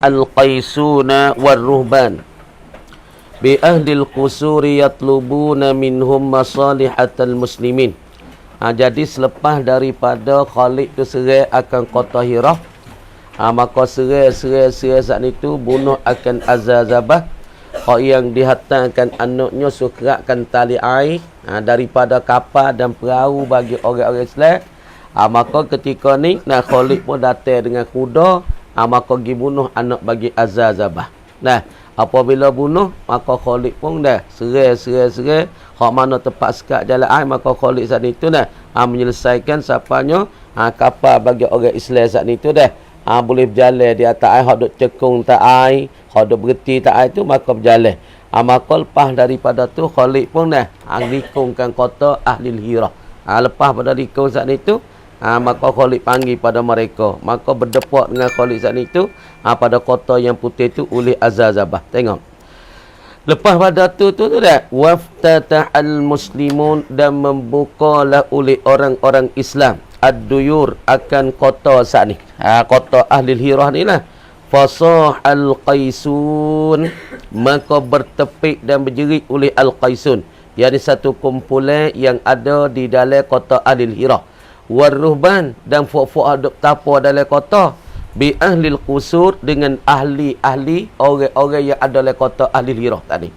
al-qaisuna war-ruhban bi ahlil qusuri yatlubuna minhum masalihatal muslimin. Jadi selepas daripada Khalid tu serai akan kota Hirah, maka serai saat itu bunuh akan Azazabah, yang dihantarkan anaknya sukeratkan tali air daripada kapal dan perahu bagi orang-orang Islam. Maka ketika ni Khalid pun datang dengan kuda, maka pergi bunuh anak bagi Azazabah. Apabila bunuh, maka Khalid pun dah serai hak mana tempat sekat jalan air, maka Khalid saat itu menyelesaikan sapanya kapal bagi orang Islam saat itu dah boleh berjalan di atas air. Hak duk cekung tak air, hak duk berhenti tak air tu, maka berjalan. Maka lepas daripada tu Khalid pun dah likungkan kota Ahli Hirah. Lepas pada likung saat itu, maka Khalid panggil pada mereka, maka berdepak dengan Khalid saat itu pada kota yang putih tu oleh Azazabah. Tengok. Lepas pada tu dah waftatahal muslimun, dan membukalah oleh orang-orang Islam ad-duyur akan kota saat ni. Kota Ahli Hirah ni lah. Fasahal qaisun, maka bertepik dan berjerit oleh al-qaisun, yakni satu kumpulan yang ada di dalam kota Ahli Hirah. War-ruhban, dan fuk-fuk aduk tapa dalam kota. Bi ahlil qusur, dengan ahli-ahli orang-orang yang ada dalam kota Ahli Hirah tadi.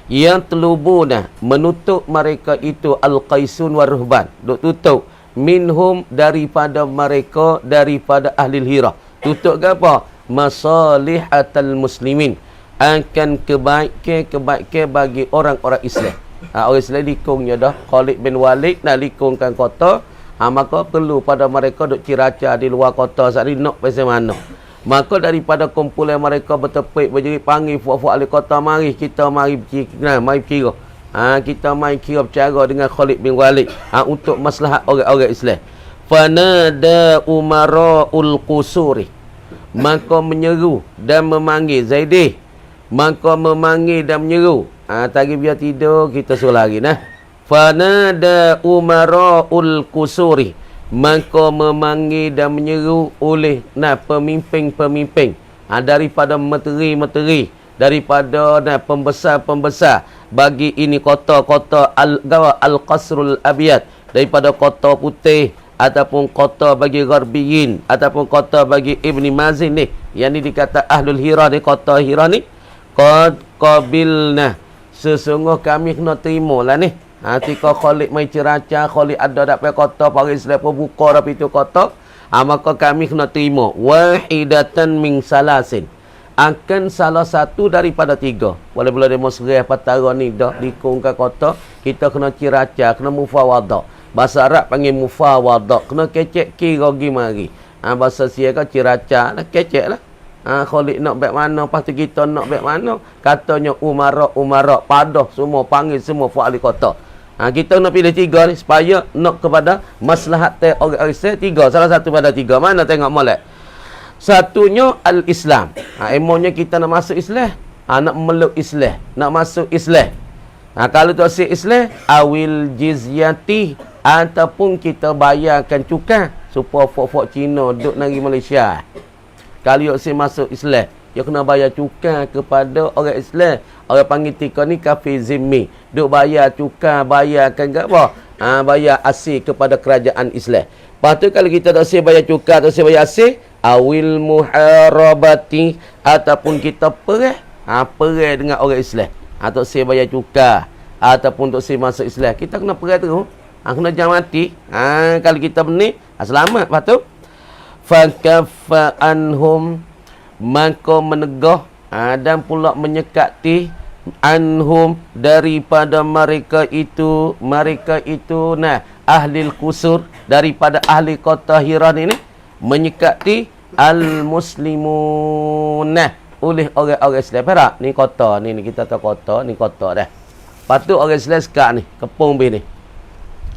Yang telubuna, menutup mereka itu al-qaisun war-ruhban, duk tutup minhum, daripada mereka, daripada Ahli Hirah. Tutup ke apa? Masalihatal muslimin, akan kebaikan bagi orang-orang Islam. Orang Islam likungnya dah. Khalid bin Walid nak likungkan kota, maka perlu pada mereka duk ciraca di luar kota saat ni nak pasal mana. Maka daripada kumpulan mereka bertepik berjerit panggil fuak-fuak ahli kota, mari kita mari kira. Kita main kira bercara dengan Khalid bin Walid untuk maslahat orang-orang Islam. Fanada umara'ul qusuri, maka menyeru dan memanggil Zaidi, maka memanggil dan menyeru. Tadi biar tidur kita suruh lagi Fanada umara'ul qusuri, maka memanggil dan menyeru oleh pemimpin-pemimpin daripada menteri-menteri, daripada pembesar-pembesar bagi ini kota-kota al-qasrul abiyad, daripada kota putih ataupun kota bagi Gharbiyin ataupun kota bagi Ibni Mazin ni, yang ni dikata Ahlul Hirah ni, kota Hirah ni. Qad qabilna, sesungguh kami kena terima lah ni. Ketika Khalid main ceraca, Khalid ada dapat kota, para Islam pun buka dapat itu kota, maka kami kena terima. Wahidatan min salasin, akan salah satu daripada tiga. Boleh-boleh demonstrasi patara ni dah likungkan kota, kita kena ceraca, kena mufawadah. Bahasa Arab panggil mufawadah, kena kecek kira gi mari. Bahasa Sia ceraca lah, kecek lah. Khalid nak baik mana, lepas tu kita nak baik mana. Katanya umara padah semua, panggil semua ahli kota. Kita nak pilih tiga ni supaya nak kepada maslahat orang Islam. Tiga, salah satu pada tiga. Mana tengok molek. Satunya al-Islam. Emonya kita nak masuk Islam, nak meluk Islam, nak masuk Islam. Kalau tu asyik Islam, awil jizyati, ataupun kita bayarkan cukai supaya fok-fok Cina duduk negeri Malaysia. Kalau asyik masuk Islam, dia kena bayar cukai kepada orang Islam. Orang panggil tika ni kafir zimmi. Duk bayar cukai, bayarkan ke apa? Bayar asing kepada kerajaan Islam. Lepas tu kalau kita tak asyik bayar cukai, tak asyik bayar asing, awil muharabati, ataupun kita perang dengan orang Islam. Tak asyik bayar cukai, ataupun tak asyik masuk Islam. Kita kena perang terus. Kena jangan mati. Kalau kita benih, selamat. Lepas tu fakaffa anhum, maka menegah dan pula menyekati anhum, daripada mereka itu ahlil qusur, daripada ahli kota Hirah ni menyekati al-muslimun, oleh orang-orang Islam. Perak ni kota ni kita tahu kota ni kota dah. Patut orang Islam sekat ni kepung bin ni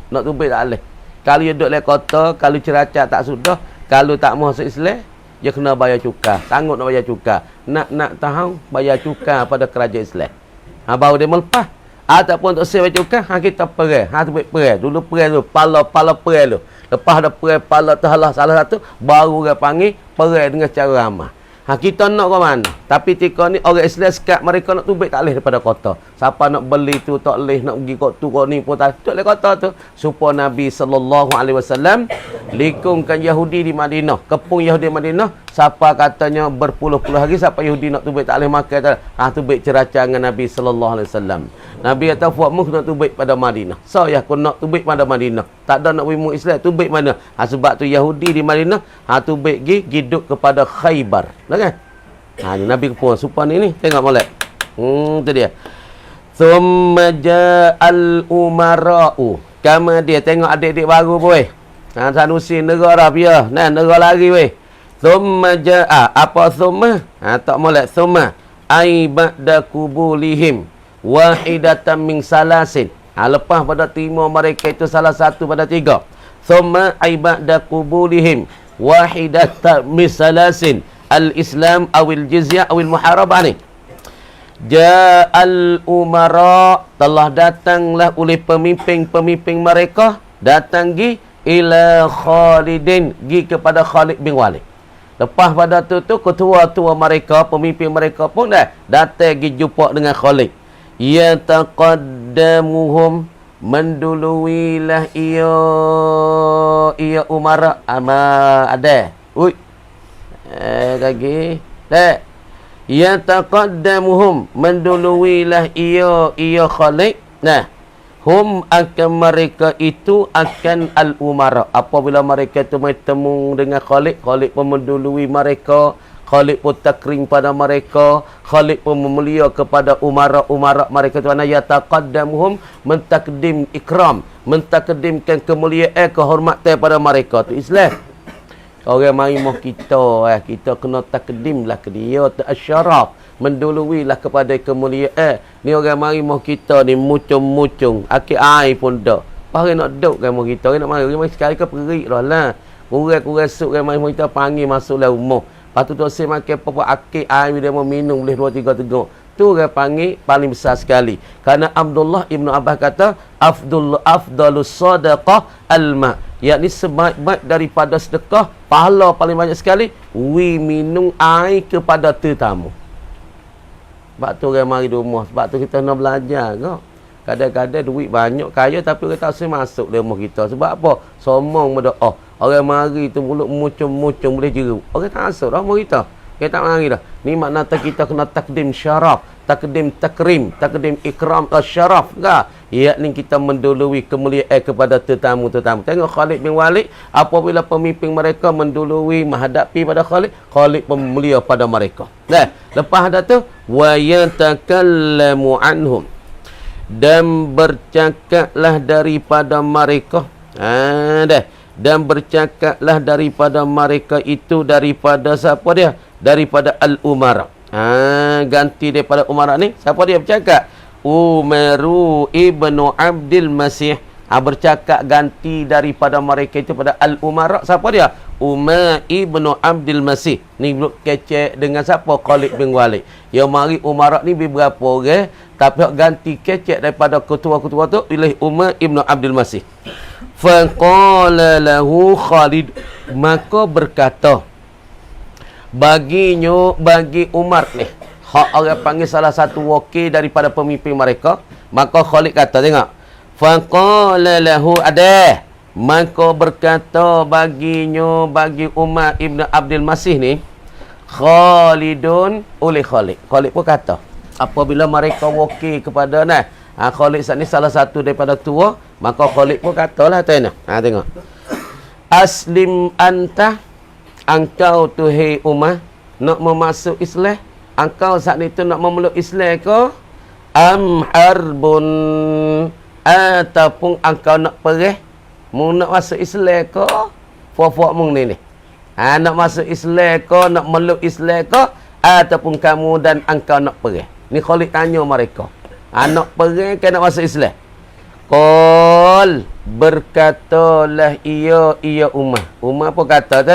nak tubik tak boleh. Kalau dia duduk dalam kota, kalau ceraca tak sudah, kalau tak masuk Islam, dia kena bayar cukai. Sanggup nak bayar cukai. Nak tahu bayar cukai pada kerajaan Islam. Baru dia melepas. Ataupun untuk saya bayar cukai, kita perang. Tubik perang. Dulu perang tu, pala perang tu. Lepas ada perang pala terhalah salah satu, baru dia panggil perang dengan cara ramah. Kita nak ke mana? Tapi tika ni orang Islam sekat mereka nak tubik tak boleh daripada kota. Siapa nak beli tu tak boleh, nak pergi kat tu kat ni pun tak boleh kota tu. Supaya Nabi SAW likungkan Yahudi di Madinah, kepung Yahudi di Madinah. Siapa katanya berpuluh-puluh hari siapa Yahudi nak tubik tak boleh makan tak. Tubik ceracang dengan Nabi SAW. Nabi kata fuakmu nak tubik pada Madinah. So ya aku nak tubik pada Madinah. Tak ada nak wimu Islam tubik mana? Sebab tu Yahudi di Madinah tubik giduk kepada Khaybar. Kan? Ni Nabi kepung supan ni tengok molek. Tu dia. Thumma ja'al umara'u. Kemudian tengok adik-adik baru boy. Sanusi negara dia. Nah, negara lagi weh. Thumma ja'a. Apa thumma? Tak molek thumma. Ai ba'da kubulihim wahidatan min salasin. Lepas pada terima mereka itu salah satu pada tiga. Thumma ai ba'da kubulihim wahidatan min salasin. Al-Islam awil jizyah awil muharabah ni. Ja'al umara, telah datanglah oleh pemimpin-pemimpin mereka, datang gi ila Khalidin, gi kepada Khalid bin Walid. Lepas pada tu ketua-tua mereka, pemimpin mereka pun dah datang gi jumpa dengan Khalid. Ya taqaddamuhum, menduluilah ia umara ada. Ui. Lagi. Tak. Ya taqaddamuhum, menduluilah ia Khalid. Nah, hum akan mereka itu akan al-umara. Apabila mereka itu bertemu dengan Khalid, Khalid pun mendului mereka, Khalid pun takrim pada mereka, Khalid pun memulia kepada umara mereka tu. Ya taqaddamuhum, mentakdim ikram, mentakdimkan kemuliaan, kehormatan pada mereka tu Islam. Orang mari moh kita kita kena takdim lah ke dia, asyaraf, menduluilah kepada kemuliaan. Ni orang mari moh kita ni mucung-mucung, akik air pun dak. Pare nak duk kan moh kita, nak mari sekali ke perik dah lah. Kurang sok kan mari moh kita panggil masuklah rumah. Patu tu saya makan apa akik air dia mau minum boleh 2 3 teguk. Tu orang panggil paling besar sekali. Karena Abdullah Ibnu Abbas kata afdalus sadaqah alma. Yakni sebaik-baik daripada sedekah, pahala paling banyak sekali minum air kepada tetamu. Sebab tu orang mari di rumah, sebab tu kita nak belajar ke. Kadang-kadang duit banyak kaya tapi kita tak usah masuk di rumah kita. Sebab apa? Somong berdoa. Orang mari tu mulut mucung-mucung boleh jeru. Orang tak masuk dah rumah kita. Kita tak mari dah. Ni makna kita kena takdim syaraf, takdim takrim, takdim ikram syaraf ke? Yakni kita mendului kemuliaan kepada tetamu-tetamu. Tengok Khalid bin Walid, apabila pemimpin mereka mendului menghadapi pada Khalid, Khalid pun mulia pada mereka. Nah, lepas dah tu wa yatakallamu anhum, dan bercakaplah daripada mereka. Dan bercakaplah daripada mereka itu, daripada siapa dia? Daripada al-umara. Ganti daripada umara ni, siapa dia bercakap? Umaru ibnu Abdul Masih. Bercakap ganti daripada mereka itu pada al-umara. Siapa dia? Umar ibnu Abdul Masih. Ni belum kecek dengan siapa? Khalid bin Walid. Yang mari umara ni berapa orang, tapi ganti kecek daripada ketua-ketua tu pilih Umar ibnu Abdul Masih. Faqala lahu Khalid, maka berkata bagi Umar ni, hak orang panggil salah satu wakil daripada pemimpin mereka, maka Khalid kata, tengok, faqala lahu ada, maka berkata bagi Umar ibn Abdul Masih ni, Khalidun oleh Khalid pun kata, apabila mereka wakil kepada Khalid saat ni salah satu daripada tua, maka Khalid pun katalah tengok, aslim anta, engkau tu hei Umar nak memasuk Islam, engkau saat itu nak memeluk Islam ke? Am harbun, ataupun engkau nak perih, mu nak masuk Islam ke? Fuak-fuak mung ni. Nak masuk Islam ke, nak meluk Islam ke, ataupun kamu dan engkau nak perih? Ni Khalid tanya mereka. Nak perih ke nak masuk Islam? Qal, berkatalah ia Umar. Umar pun kata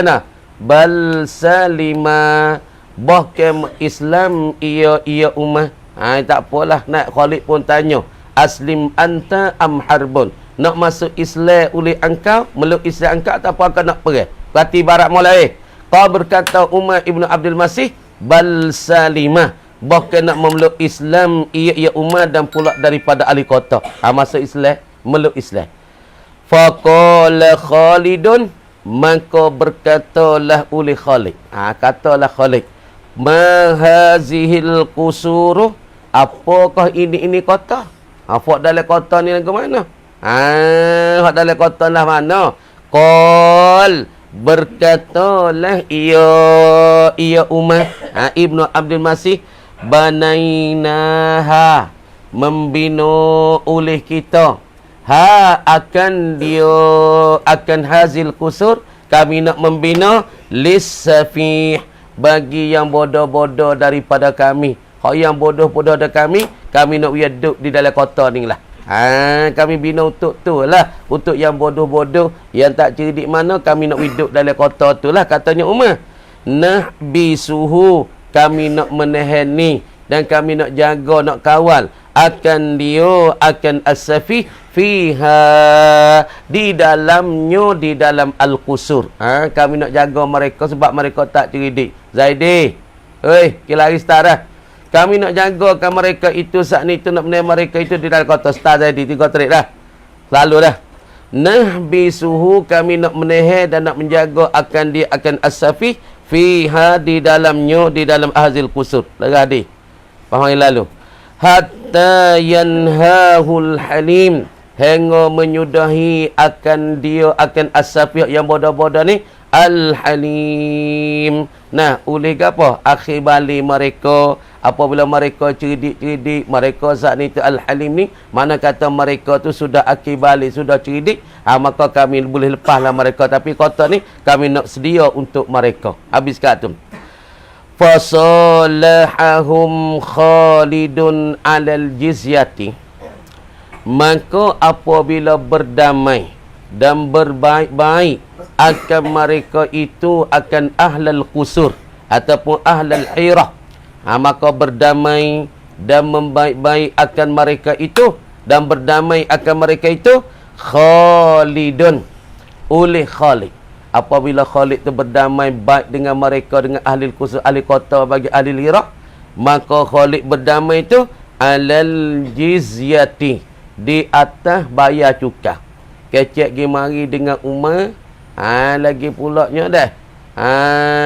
bal salima, bahkan Islam ia Umar. Tak apalah, nak Khalid pun tanya, aslim anta am harbun, nak masuk Islam oleh engkau, meluk Islam engkau ataupun engkau nak pergi? Berarti barat mulai. Kau berkata Umar ibnu Abdul Masih, bal salimah, bahkan nak memeluk Islam ia umat dan pula daripada ahli kota. Masuk Islam, meluk Islam. Faqala Khalidun, maka berkatalah oleh Khalid. Katalah Khalid, ma hazihil qusuru, apakah ini kota? Fak dalam kota ni lagu mana? Fak dalam kota lah mana? Qal, berkatalah ia Umar Ibnu Abdul Masih, banainaha, membina oleh kita, akan hazil kusur, kami nak membina lissafih, bagi yang bodoh-bodoh daripada kami. Hak yang bodoh-bodoh daripada kami nak duduk di dalam kota ni lah. Kami bina untuk tu lah, untuk yang bodoh-bodoh, yang tak cerdik mana, kami nak hidup dalam kota tu lah, katanya Umar. Nahbisuhu, kami nak menehani dan kami nak jaga, nak kawal akan as-safi fiha, di dalamnya, di dalam al-qusur. Kami nak jaga mereka sebab mereka tak cerdik. Zaidi, kilari setara, kami nak jagakan mereka itu saat ni tu, nak menahan mereka itu di dalam kota. Star Zaidi, 3 trik dah, lalu dah. Nahbisuhu, kami nak menahan dan nak menjaga akan as-safi fiha, di dalamnya, di dalam ahzil qusur. Lagi faham yang lalu. Hatta yanhahul halim, hingga menyudahi akan as-safi yang bodoh-bodoh ni, al-halim. Nah, oleh apa? Akhir balik mereka, apabila mereka cerdik-cerdik, mereka saat ni tu al-halim ni, mana kata mereka tu sudah akhir balik, sudah cerdik, maka kami boleh lepaslah mereka. Tapi kota ni kami nak sedia untuk mereka. Habis kat tu. Fasalahahum Khalidun alal jizyati, maka apabila berdamai dan berbaik-baik akan mereka itu, akan ahlal qusur ataupun ahlal hirah, maka berdamai dan membaik-baik akan mereka itu, dan berdamai akan mereka itu Khalidun, oleh Khalid. Apabila Khalid itu berdamai baik dengan mereka, dengan ahli qusur, ahli kota bagi ahli hirah, maka Khalid berdamai itu alal jizyati, di atas bayar cukai. Kecek pergi mari dengan Umar, lagi pulaknya dah.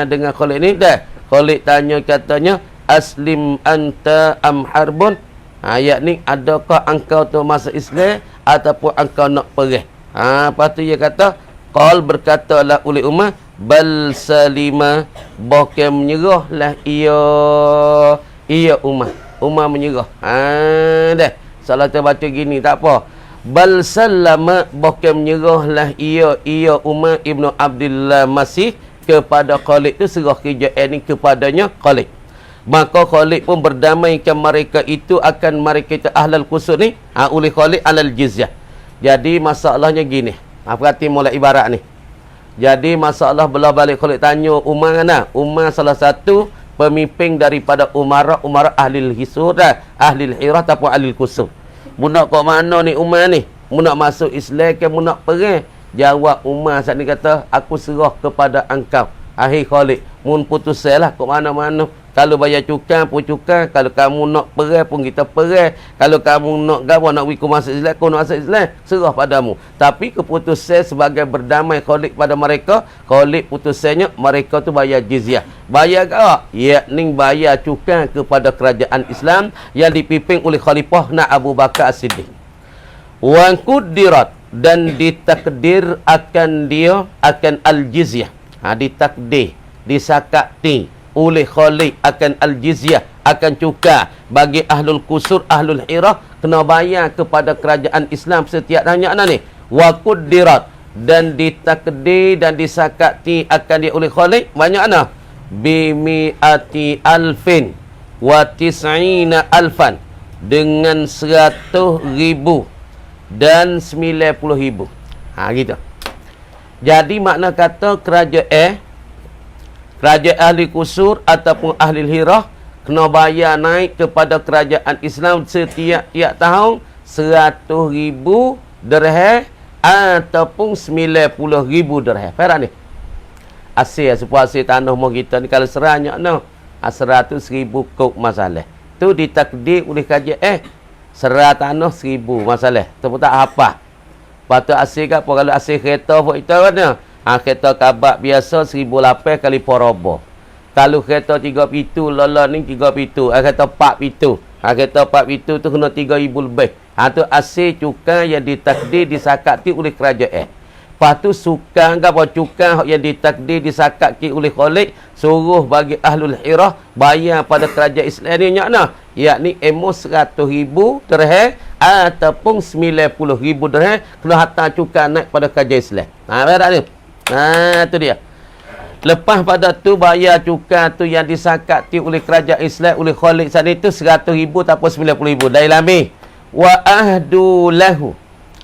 Dengan Khalid ni dah. Khalid tanya, katanya, aslim anta am harbun, yakni adakah engkau tu masuk Islam ataupun engkau nak perang. Lepas tu dia kata, qal, berkatalah oleh Umar, bal salima, bahkan menyerahlah ia Umar menyerah. Dah. Salah terbaca gini, tak apa. Bal sallama, bahkan menyerahlah ia Umar Ibnu Abdullah Masih kepada Khalid tu, serah kerjaan ni kepadanya Khalid. Maka Khalid pun berdamaikan mereka itu, akan mereka itu ahlal qusur ni, oleh Khalid alal jizyah. Jadi masalahnya gini, perhati mulai ibarat ni. Jadi masalah belah balik Khalid tanya Umar mana? Umar salah satu pemimpin daripada umara ahli hisur dah, ahli hirah ataupun ahli qusur. Mu nak kat mana ni Umar ni? Mu nak masuk Islam ke mu nak perang? Jawab Umar saat ni kata, aku serah kepada engkau, ahli Khalid. Mu putus lah kat mana-mana. Kalau bayar cukai pun cukai, kalau kamu nak perang pun kita perang, kalau kamu nak gawa nak wiku masuk Islam, kau nak masuk Islam, serah padamu. Tapi keputusan sebagai berdamai Khalid pada mereka, Khalid putusannya mereka tu bayar jizyah. Bayar apa? Yakni bayar cukai kepada kerajaan Islam yang dipimpin oleh Khalifah Abu Bakar As-Siddiq. Wa quddirat, dan ditakdir akan dia, akan al-jizyah. Ditakdir, disakati oleh Khalid akan al-jizyah, akan cukai bagi ahlul qusur, ahlul hirah, kena bayar kepada kerajaan Islam setiap tahun ni. Wa quddirat, dan ditakdir dan disakati akan dia oleh Khalid banyak mana? Bimi'ati alfin wa tis'ina alfan, dengan 100,000 dan 90,000. Gitu. Jadi makna kata kerajaan ahli qusur ataupun ahli hirah kena bayar naik kepada kerajaan Islam setiap tahun 100,000 dirham ataupun 90,000 dirham. Faham ni? Asyik sepuas asyik tanah mau kita ni kalau seranya no. 100,000 kok masalah. Tu ditakdir oleh kerajaan serat tanah 1,000 masalah. Tu pun tak apa. Patut asing apa kalau asing kereta pun itu mana? Kereta kabak biasa 1,800 kali porobo. Kalau kereta 3 pintu lola ni 3 pintu. Kereta 4 pintu. Kereta 4 pintu tu kena 3,000 lebih. Tu asing cukai yang ditakdir disakati oleh kerajaan. Lepas tu sukan ke apa cukai yang ditakdir disakati oleh Khalik suruh bagi ahlul hirah bayar pada kerajaan Islam ni yakna yakni emos 100,000 dirham ataupun 90,000 dirham kena hantar cukai naik pada kerajaan Islam. Berat ni. Tu dia. Lepas pada tu bayar cukai tu yang disakati oleh kerajaan Islam oleh Khalik sana itu 100,000 ataupun 90,000 dari lami. Wa ahdu lahu.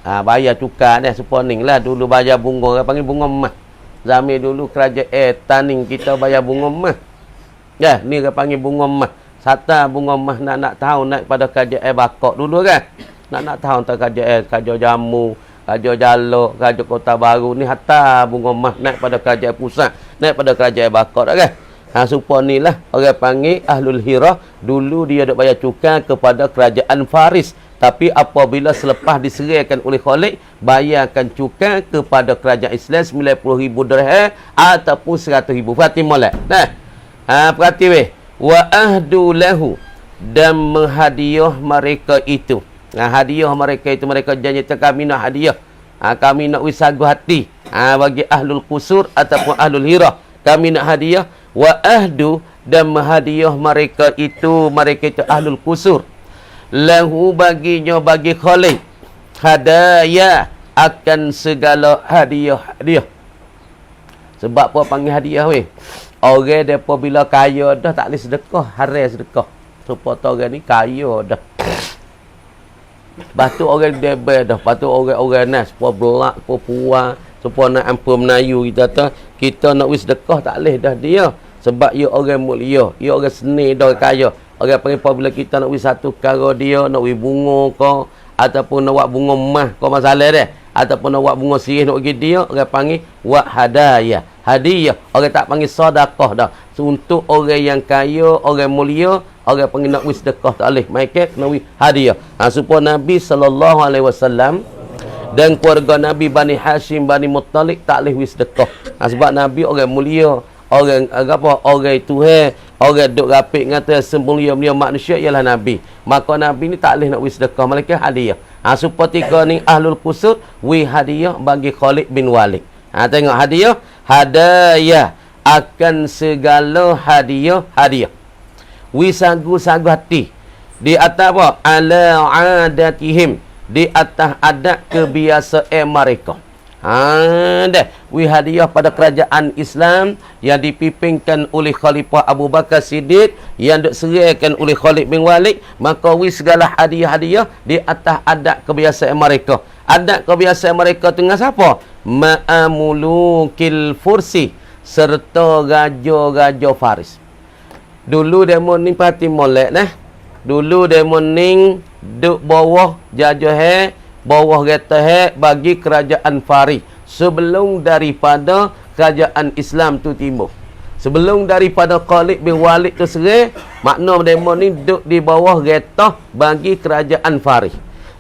Bayar cukai ni seponing lah. Dulu bayar bunga, orang panggil bunga emas. Zaman dulu kerajaan taning kita bayar bunga emas. Ya, ni orang panggil bunga emas. Sata bunga emas nak tahu naik pada kerajaan bakok dulu kan. Nak tahu tentang kerajaan jamu, kerajaan jalok, kerajaan kota baru ni hatta bunga emas naik pada kerajaan pusat, naik pada kerajaan bakok dah kan. Supaya ni lah orang panggil ahlul hirah. Dulu dia ada bayar cukai kepada kerajaan Faris. Tapi apabila selepas diserahkan oleh Khalik, bayarkan cukai kepada kerajaan Islam 90,000 dirham ataupun 100,000. Perhati molek. Nah. Perhati weh. Wa ahdu lahu dan menghadiah mereka itu. Hadiah mereka itu mereka janjikan kami nak hadiah. Kami nak wisagu hati. Bagi ahlul qusur ataupun ahlul hirah. Kami nak hadiah. Wa ahdu dan menghadiah mereka itu ahlul qusur. Lahu baginya bagi Khalik hadaya akan segala hadiah. Sebab apa panggil hadiah weh? Orang depa bila kaya dah tak boleh sedekah, haram sedekah. Supaya orang ni kaya dah. Batu orang debel dah, batu orang nas, supaya belak, puan, supaya nak ampun Melayu kita nak wis sedekah tak boleh dah dia. Sebab ia orang mulia, ia orang seni dah kaya. Orang panggil apabila kita nak wis satu perkara dia, nak wis bunga ke, ataupun nak buat bunga emas ke masalah dia, ataupun nak buat bunga sirih nak bagi dia, orang panggil wa hadaya. Hadiah. Orang tak panggil sedekah dah. Untuk orang yang kaya, orang mulia, orang panggil nak wis sedekah tak boleh. Mereka kena wis hadiah. Supaya Nabi SAW dan keluarga Nabi Bani Hashim, Bani Muttalib tak boleh wis sedekah. Sebab Nabi orang mulia. Orang Tuhan, orang duk rapik ngata semulia-mulia manusia ialah Nabi. Maka Nabi ni tak boleh nak wis sedekah, malaikat hadiah. Supaya tiga ni ahlul qusur wi hadiah bagi Khalid bin Walid. Tengok hadiah, hadaya akan segala hadiah. Wi sagu-sagu hati. Di atas apa? Ala adatihim, di atas adat kebiasaan mereka. Dah wi hadiah pada kerajaan Islam yang dipimpinkan oleh Khalifah Abu Bakar Siddiq yang diserahkan oleh Khalid bin Walid, maka wi segala hadiah di atas adat kebiasaan mereka. Adat kebiasaan mereka tengah siapa? Ma'amulukil Fursi serta raja-raja Faris. Dulu demo ni parti molek nah. Dulu demo ni duk bawah jajah bawah kereta bagi kerajaan Faris sebelum daripada kerajaan Islam tu timbul. Sebelum daripada Khalid bin Walid tu serai, makna demo ni duduk di bawah kereta bagi kerajaan Faris.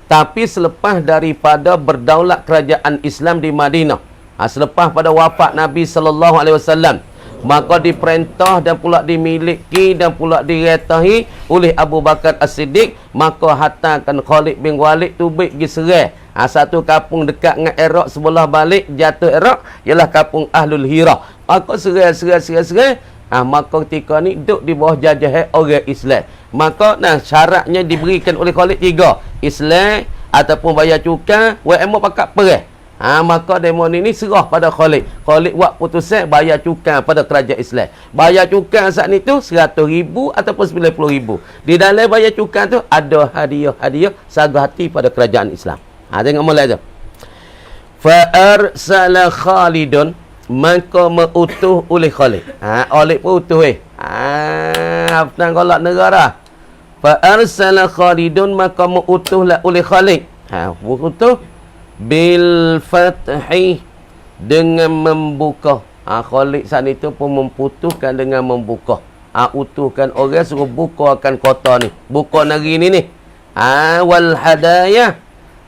Tapi selepas daripada berdaulat kerajaan Islam di Madinah, selepas pada wafat Nabi SAW, maka diperintah dan pula dimiliki dan pula diretahi oleh Abu Bakar As-Siddiq, maka hantarkan Khalid bin Walid tu pergi serai. Satu kampung dekat dengan Iraq sebelah balik jatuh Iraq ialah kampung Ahlul Hirah. Maka serai. Maka ketika ni duduk di bawah jajah orang Islam. Maka syaratnya diberikan oleh Khalid 3. Islam ataupun bayar cukai, WMO pakat perih. Maka demo ni serah pada Khalid. Khalid buat putusan bayar cukai pada kerajaan Islam. Bayar cukai saat ni tu 100,000 ataupun 90,000. Di dalam bayar cukai tu ada hadiah sagu hati pada kerajaan Islam. Tengok mulai tu. Fa arsala Khalidun, maka mengutuh oleh Khalid. Oleh pun utuh Haftan kolak negara. Fa arsala Khalidun, maka mengutuhlah oleh Khalid. Mengutuh bil fathi, dengan membuka. Khalid saat itu pun memputuhkan dengan membuka. Utuhkan orang suruh bukakan kota ni, buka negeri ni. Wal hadaya.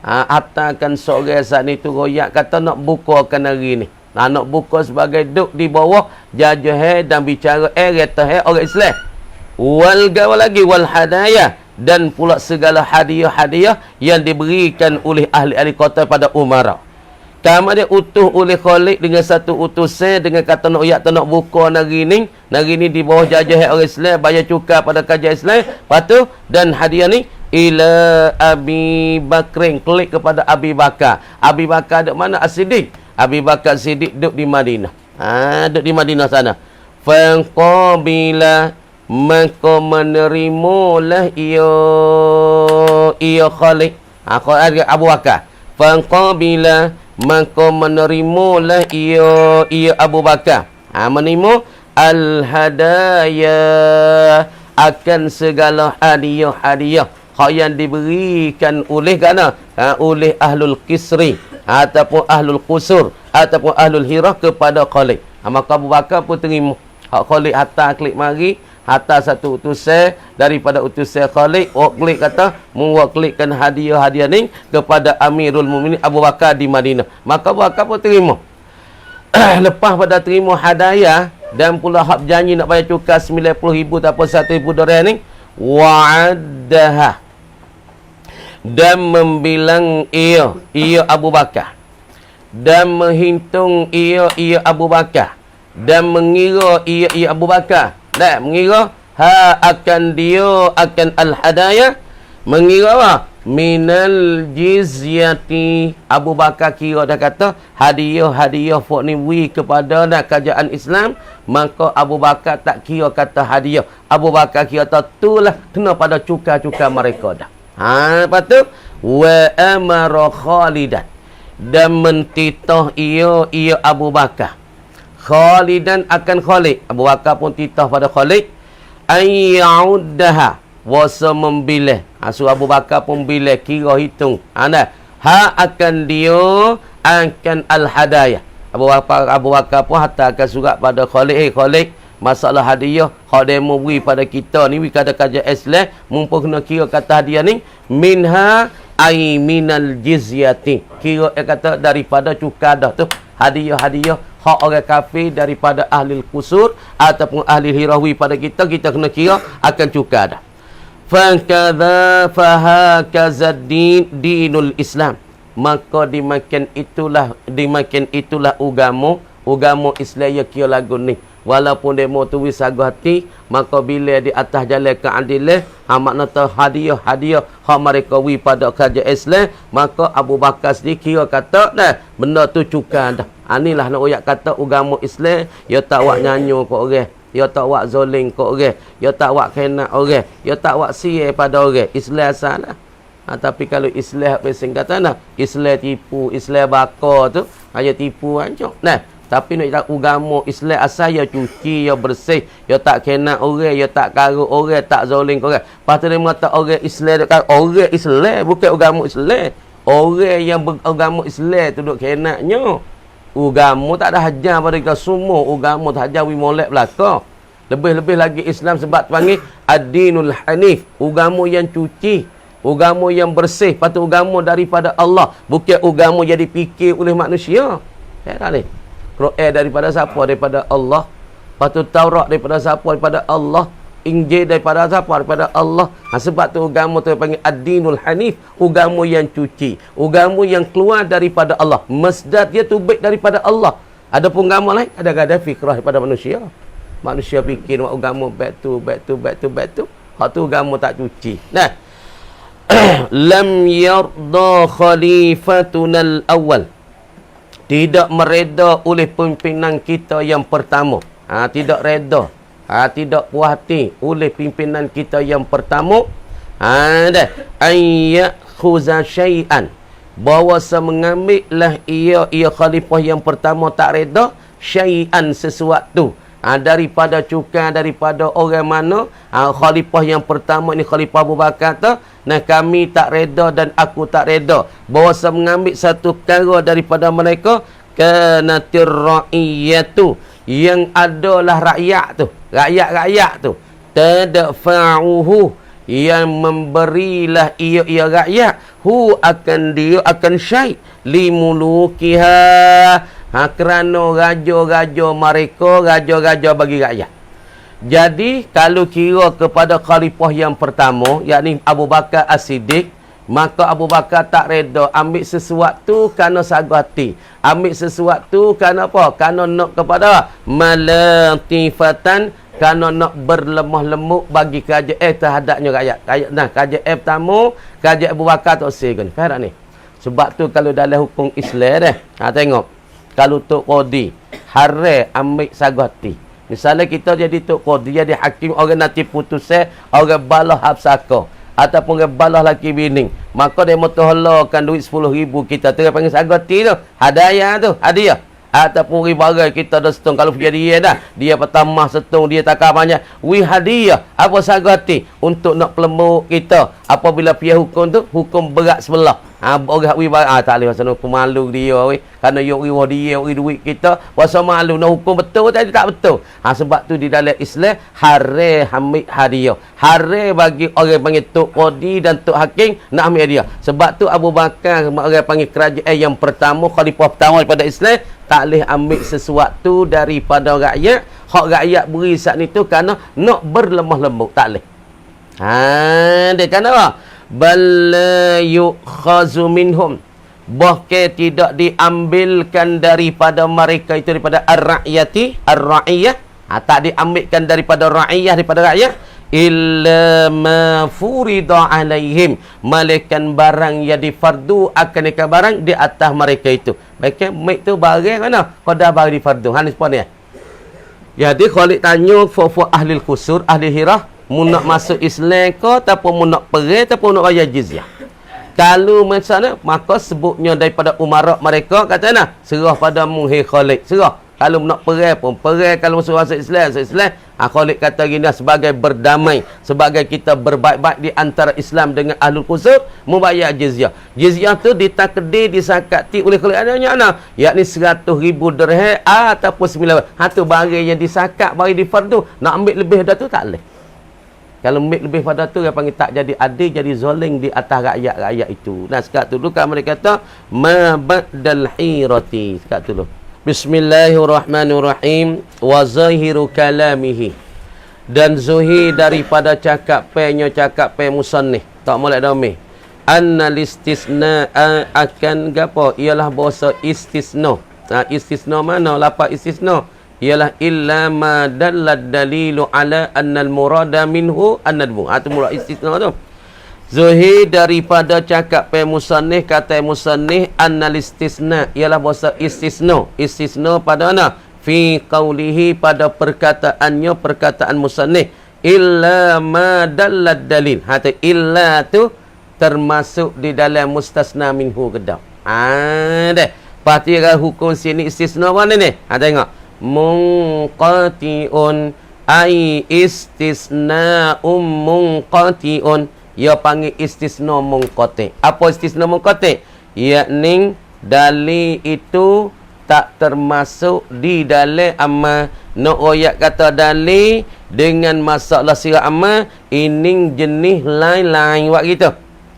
Atakan seorang saat ni tu royak kata nak bukakan negeri ni. Nak buka sebagai duk di bawah jajah dan bicara reta orang Islam. Wal gawa lagi wal hadaya, dan pula segala hadiah-hadiah yang diberikan oleh ahli-ahli kota pada umara. Kamu dia utuh oleh Khalid dengan satu utusan dengan kata nak nak buka negeri ni di bawah jajah orang Islam, bayar cukai pada kerajaan Islam. Lepas tu, dan hadiah ni ila Abi Bakrin, klik kepada Abi Bakar. Abi Bakar duk mana? As-Siddiq. Abi Bakar Siddiq duduk di Madinah. Duduk di Madinah sana. Faqabila, maka menerimalah ia Khalid. Abu Bakar. Faqabila, maka menerimalah ia Abu Bakar. Menerima al-hadaya, akan segala hadiah-hadiah yang diberikan oleh oleh ahlul kisri ataupun ahlul qusur ataupun ahlul hirah kepada Khalid. Maka Abu Bakar pun terima. Khalid hantar klik mari, hantar satu utusan daripada utusan Khalid, klik kata mewakilkan hadiah-hadiah ni kepada Amirul Mukminin Abu Bakar di Madinah. Maka Abu Bakar pun terima. Lepas pada terima hadiah dan pula hak janji nak bayar cukai 90,000 ataupun 1,000 dirham ni, wa'addaha, dan membilang ia Abu Bakar, dan menghitung ia Abu Bakar, dan mengira ia Abu Bakar, dan mengira akan al-hadaya, mengira apa? Minal jizyati. Abu Bakar kira dah kata hadiah fok ni wi kepada kerajaan Islam. Maka Abu Bakar tak kira kata hadiah. Abu Bakar kira itulah kena pada cukai-cukai mereka dah. Lepas tu wa amara Khalidan, dan mentitah ia Abu Bakar, Khalidan akan Khalid. Abu Bakar pun titah pada Khalid ayyaudaha, wasa membilih. Suruh Abu Bakar pun bilih, kira hitung. Akan dia akan al-hadayah. Abu Bakar pun hantarkan surat pada Khalid. Khalid, masalah hadiah hak demo beri pada kita ni, wi kata kerja Islam, mumpung kena kira kata hadiah ni minha ay minal jizyati. Kira kata daripada cukai dah tu. Hadiah hak orang kafir daripada ahli kusur ataupun ahli hirawi pada kita kena kira akan cukai dah. Fahakaza dinul Islam, maka dimakan itulah agama Islam ya kira lagu ni. Walaupun demo tu wis sagu hati, maka bila di atas jalan keadilan, makna tu hadiah hak mereka wi pada kerajaan Islam, maka Abu Bakar sendiri kira kata dah benda tu cukai dah. Inilah nak oyak kata agama Islam, ya tak wak nyanyo kok orang, ya tak wak zoling kok orang, ya tak wak kena orang, ya tak wak sia pada orang. Islam salah. Tapi kalau Islam pesing kata Islam tipu, Islam bakar tu hanya tipu ancok. Tapi nak cakap agama Islam asal ya cuci, ya bersih, ya tak kena orang, ya tak karut orang, tak zoling orang. Lepas tu dia mengata orang Islam, orang Islam bukan agama Islam. Orang yang beragama Islam tu duk kenaknya. Agama tak ada hajar pada kita semua. Agama tak hajar wi molek belaka. Lebih-lebih lagi Islam sebab panggil ad-dinul hanif, agama yang cuci, agama yang bersih, patut agama daripada Allah, bukan agama yang dipikir oleh manusia. Tak ni. Quran daripada siapa? Daripada Allah. Patut Taurat daripada siapa? Daripada Allah. Injil daripada siapa? Daripada Allah. Sebab tu agama tu panggil ad-dinul hanif, agama yang cuci, agama yang keluar daripada Allah. Masdar dia tu baik daripada Allah. Ada pun agama lain ada fikrah daripada manusia. Manusia fikir agama baik tu. Hak tu agama tak cuci. Lam yarda khalifatunal awal, tidak mereda oleh pimpinan kita yang pertama. Tidak reda, tidak puas hati oleh pimpinan kita yang pertama. Ayyakhuza syai'an, bahawa mengambillah ia khalifah yang pertama tak reda syai'an sesuatu daripada cukai daripada orang mana. Khalifah yang pertama ni Khalifah Abu Bakar tu, kami tak reda dan aku tak reda bahawa mengambil satu perkara daripada mereka kanatir ra'iyatu, yang adalah rakyat tu, rakyat-rakyat tu, tadfa'uhu, yang memberilah ia rakyat, akan dia akan syai limulukiha, kerana raja-raja mereka, raja-raja bagi rakyat. Jadi kalau kira kepada khalifah yang pertama, yakni Abu Bakar As-Siddiq, maka Abu Bakar tak reda ambil sesuatu kerana sagu hati, ambil sesuatu kerana apa? Kerana nak kepada malatifatan, kerana nak berlemah lemuk bagi kerajaan terhadapnya rakyat. Kerajaan pertama, kerajaan Abu Bakar tak segan. Faham ni? Sebab tu kalau dalam hukum Islam dah, tengok, kalau Tok Qadi haram ambil sagu hati. Misalnya kita jadi Tok Qadi, jadi hakim, orang nanti putusnya, orang balah hafsaka, ataupun orang balah laki bini, maka dia mutahalakan duit 10,000 kita tu, panggil sagu hati tu, hadiah. Ataupun ribarai kita dah setong, kalau jadi dia dah, dia pertama setong, dia takar banyak, hadiah, apa sagu hati, untuk nak pelembuk kita, apabila pihak hukum tu, hukum berat sebelah. Orang wibarai, tak boleh pasal hukum malu dia, kerana yuk riwah dia, duit kita, pasal malu, nak hukum betul, tadi tak betul. Sebab tu di dalam Islam, haram ambil hadiah. Haram bagi orang panggil Tok Qadi dan Tok Hakim, nak ambil hadiah. Sebab tu Abu Bakar, orang panggil kerajaan yang pertama, khalifah pertama daripada Islam, tak boleh ambil sesuatu daripada rakyat, hak rakyat beri saat ni tu, kerana nak berlemah lembut, tak boleh. Dia kan apa? Bala yukhazu minhum, bahkan tidak diambilkan daripada mereka itu, daripada ar-ra'iyati, ar-ra'iyah, tak diambilkan daripada ra'iyah, daripada rakyat, illa ma furida alaihim, malaikan barang yang difardu akan ikan barang di atas mereka itu. Baiknya mek tu barang mana? Qada barang di fardu. Hanis pun ya. Jadi Khalid tanya fufu ahli kusur, ahli hirah, mu nak masuk Islam ke, ataupun mu nak pergi, ataupun nak bayar jizyah. Kalau macam mana, maka sebutnya daripada umarak mereka, katanya serah pada mu, hei Khalid, serah. Kalau nak pergi pun pergi, kalau masuk Islam, Khalid kata gini, sebagai berdamai, sebagai kita berbaik-baik di antara Islam dengan ahlul kusur, mu bayar jizyah. Jizyah tu ditakdir, disakati oleh Khalid adanya, yakni 100,000 dirham ataupun 9. Tu barang yang disakat, barang di fardu, nak ambil lebih dah tu tak boleh. Kalau ambil lebih pada tu, dia panggil tak jadi adil, jadi zoling di atas rakyat-rakyat itu. Nah, sekat dulu kan mereka kata ma ba'dal hirati. Sekat dulu. Bismillahirrahmanirrahim. Wa zahiru kalamihi. Dan zuhir daripada cakap musannif. Tak molek dami. Anna listisna akan gapo? Ialah bahasa istisna. Istisna mana? Lafaz istisna ialah illa ma dallad dalilu ala annal murada minhu annadmu. Itu mula istisna tu. Zuhir daripada cakap musannif, kata musannif, annal istisna ialah bahasa istisna. Istisna pada mana? Fi qawlihi, pada perkataannya, perkataan musannif, illa ma dallad dalil. Illa tu termasuk di dalam mustasna minhu kedam. Deh. Perhatikan hukum sini istisna mana ni? Tengok. Munqati'un ai istisna'um munqati'un, ia panggil istisna munqati'. Apa istisna munqati'? Yakni dalil itu tak termasuk di dalam amma. Nak ayat kata dalil dengan masalah sirah amma, ini jenis lain-lain buat gitu.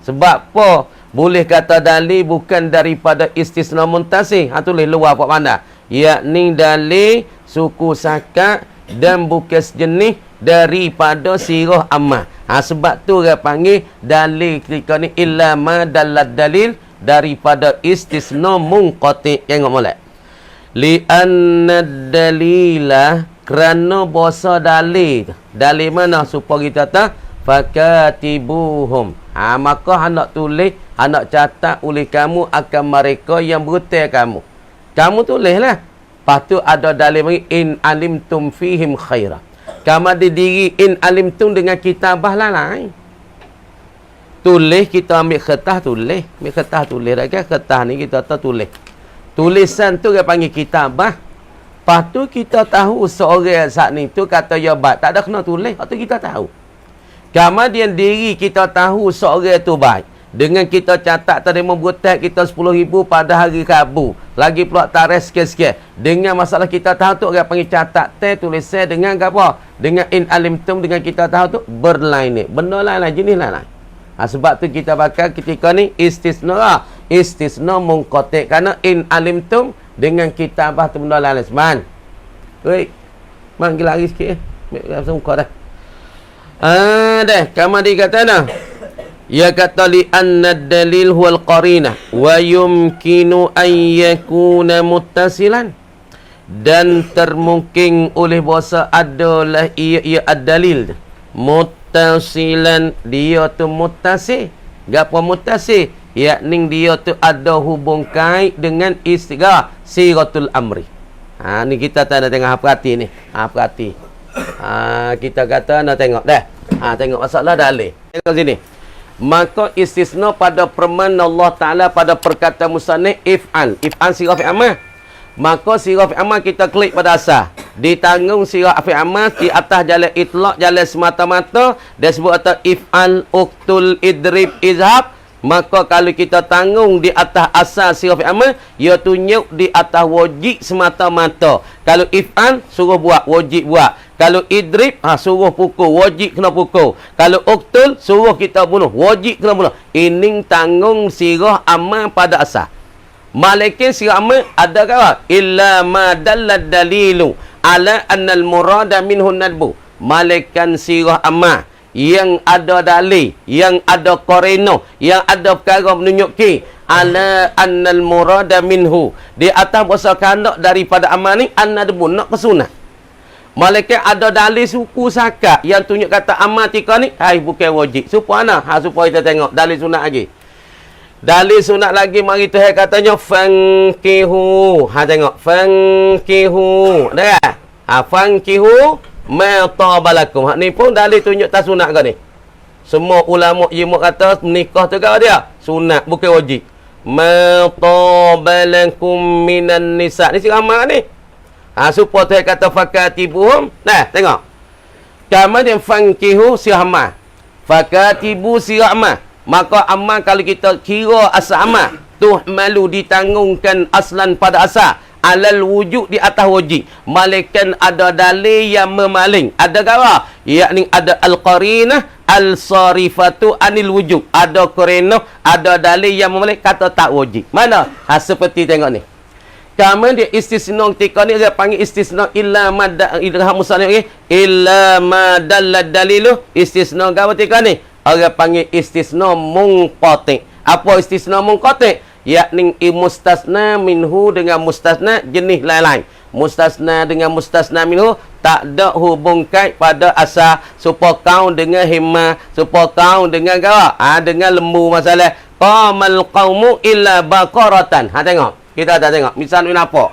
Sebab apa? Boleh kata dalil bukan daripada istisna muntasih. Tulis luar apa mana? Yakni dalil suku sakat dan bukan sejenis daripada sirah ammah. Sebab tu dia panggil dalil ketika ni illa ma dalad dalil, daripada istisna munqati'. Tengok molek. Li anna dalila, kerana bahasa dalil. Dalil mana supaya kita tahu? Fakatibuhum. Maka hendak tulis, hendak catat oleh kamu akan mereka yang berhutang kamu. Kamu tulislah. Lepas tu ada dalil bagi in alimtum fihim khaira. Kamu didiri in alimtum dengan kitabah lain. Tulis, kita ambil kertas tulis. Ambil kertas tulis. Kertas ni kita tulis. Tulisan tu dia panggil kitabah. Lepas tu kita tahu seorang saat ni tu kata ya baik. Tak ada kena tulis. Lepas tu kita tahu. Kemudian diri kita tahu seorang tu baik. Dengan kita catat terima berhutang kita 10,000 pada hari Rabu. Lagi pula tarikh sikit-sikit. Dengan masalah kita tahu tu orang panggil catat tulisan dengan apa? Dengan in alimtum dengan kita tahu tu berlain ni. Benda lain-lain, jenis lain-lain. Sebab tu kita bakal ketika ni istisna lah. Istisna mungqati. Kerana in alimtum dengan kitabah tu benda lain-lain. Seman. Wei. Man lari sikit. Langsung muka dah. Dah. Kamu dia kata dah. Ia kata li anna dalil huwal qarinah wa yumkinu an yakuna muttasilan, dan termungkin oleh bahasa adalah ia ad-dalil muttasilan, dia tu muttasil. Gapo muttasil? Yakni dia tu ada hubung kait dengan istighah siratul amri. Ni kita tak nak tengok perhati ni. Perhati. Kita kata nak tengok dah. Tengok masalah dalil. Tengok sini. Maka istisna pada firman Allah Ta'ala pada perkataan musannif if'al. If'al sirah fi'amah. Maka sirah fi'amah kita klik pada asal. Ditanggung sirah fi'amah di atas jalan itlaq, jalan semata-mata. Dia sebut atas if'al, uktul, idrib, izhab. Maka kalau kita tanggung di atas asal sirah fi'amah, ia tunjuk di atas wajib semata-mata. Kalau if'al, suruh buat, wajib buat. Kalau idrib, suruh pukul, wajib kena pukul. Kalau uktul, suruh kita bunuh, wajib kena bunuh. Ini tanggung sirah amal pada asal. Malaikat sirah amal ada kata illa ma dallad dalilu ala annal murada minhu nadbu. Malaikat sirah amal yang ada dalil, yang ada qarina, yang ada perkara menunjuki ala annal murada minhu, di atas bahasa kandak daripada amal ni an-nadbu, nak ke sunat. Malaikat ada dalil suku sakat yang tunjuk kata amal tika ni bukan wajib. Supaya mana? Supaya kita tengok dalil sunat lagi. Dalil sunat lagi mari Tuhan katanya fankihu. Tengok fankihu. Dah. Fankihu ma tabalakum. Ni pun dalil tunjuk tak sunat ke ni. Semua ulama jemuk kata menikah tu kau dia sunat bukan wajib. Ma tabalakum minan nisa. Ni sirah amal ni. Supaya Tuhan kata fakatibuhum. Nah, tengok. Kemudian fankihu sirah amal. Fakatibu sirah amal. Maka amal kalau kita kira asal amal, tuhmalu ditanggungkan aslan pada asal. Alal wujud di atas wajib. Malaikat ada dalil yang memaling. Ada kata? Yakni ada al-qarinah al-sarifatu anil wujud. Ada qarinah, ada dalil yang memaling kata tak wajib. Mana? Seperti tengok ni. Kemudian dia istisna ketika ni dia panggil istisna illa madda idgham musannif illa madallad dalilu. Istisna gapo ketika ni orang panggil istisna munqati. Apa istisna munqati? Yakni mustasna minhu dengan mustasna jenis lain-lain. Mustasna dengan mustasna minhu tak ada hubung kait pada asal. Supaya kau dengan himma, supaya kau dengan gawa, dengan lembu masalah. Qamal qaumu illa baqaratan. Tengok. Kita dah tengok. Misalnya apa?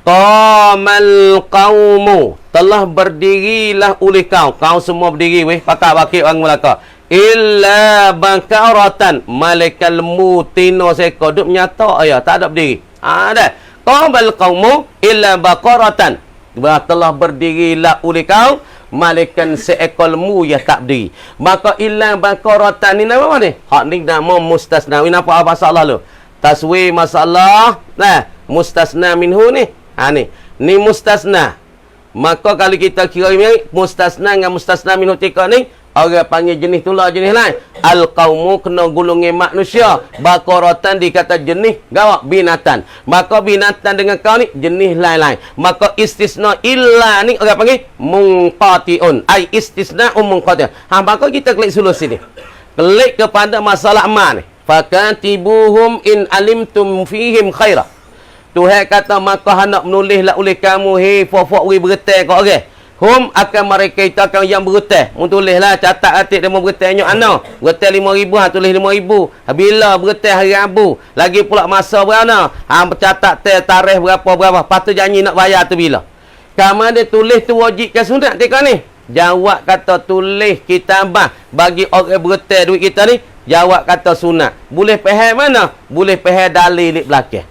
Qamal qaumu. Telah berdirilah oleh kau. Kau semua berdiri weh. Pakai bakit orang Melaka. Illa bakaratan. Malaikat lembu tino seekor. Duk nyata ya. Tak ada berdiri. Ada. Qamal qaumu illa bakaratan. Telah berdirilah oleh kau. Malaikat seekor lembu yang tak berdiri. Maka illa bakaratan ni nama apa ni? Hak ni nama mustasna. Ini apa masalah lu? Taswi masalah. Mustasna minhu ni. Ni mustasna. Maka kalau kita kira ni mustasna dengan mustasna minhu tika ni, orang panggil jenis tu lah jenis lain. Al-qaumu kena gulungi manusia. Baqaratan dikata jenis gawak binatan. Maka binatan dengan kau ni jenis lain-lain. Maka istisna illa ni orang panggil munqatiun. Ai istisna munqatiun. Maka kita klik solusi ni. Klik kepada masalah amal ni. Fakatibuhum in alimtum fihim khairah. Tuhan kata maka hendak menulislah oleh kamu fofok we bertai kau orang. Hum akan mereka itu akan yang bertai. Tulislah catat atik demo bertai nyok ana. Bertai 5,000 tulis 5,000. Bila bertai hari Rabu, lagi pula masa berapa? Catat tarikh berapa. Lepas tu janji nak bayar tu bila. Kamu dia tulis tu wajib ke sunat tika ni? Jawab kata tulis kitabah bagi orang bertai duit kita ni. Jawab kata sunat. Boleh faham mana? Boleh faham dalil di belakang.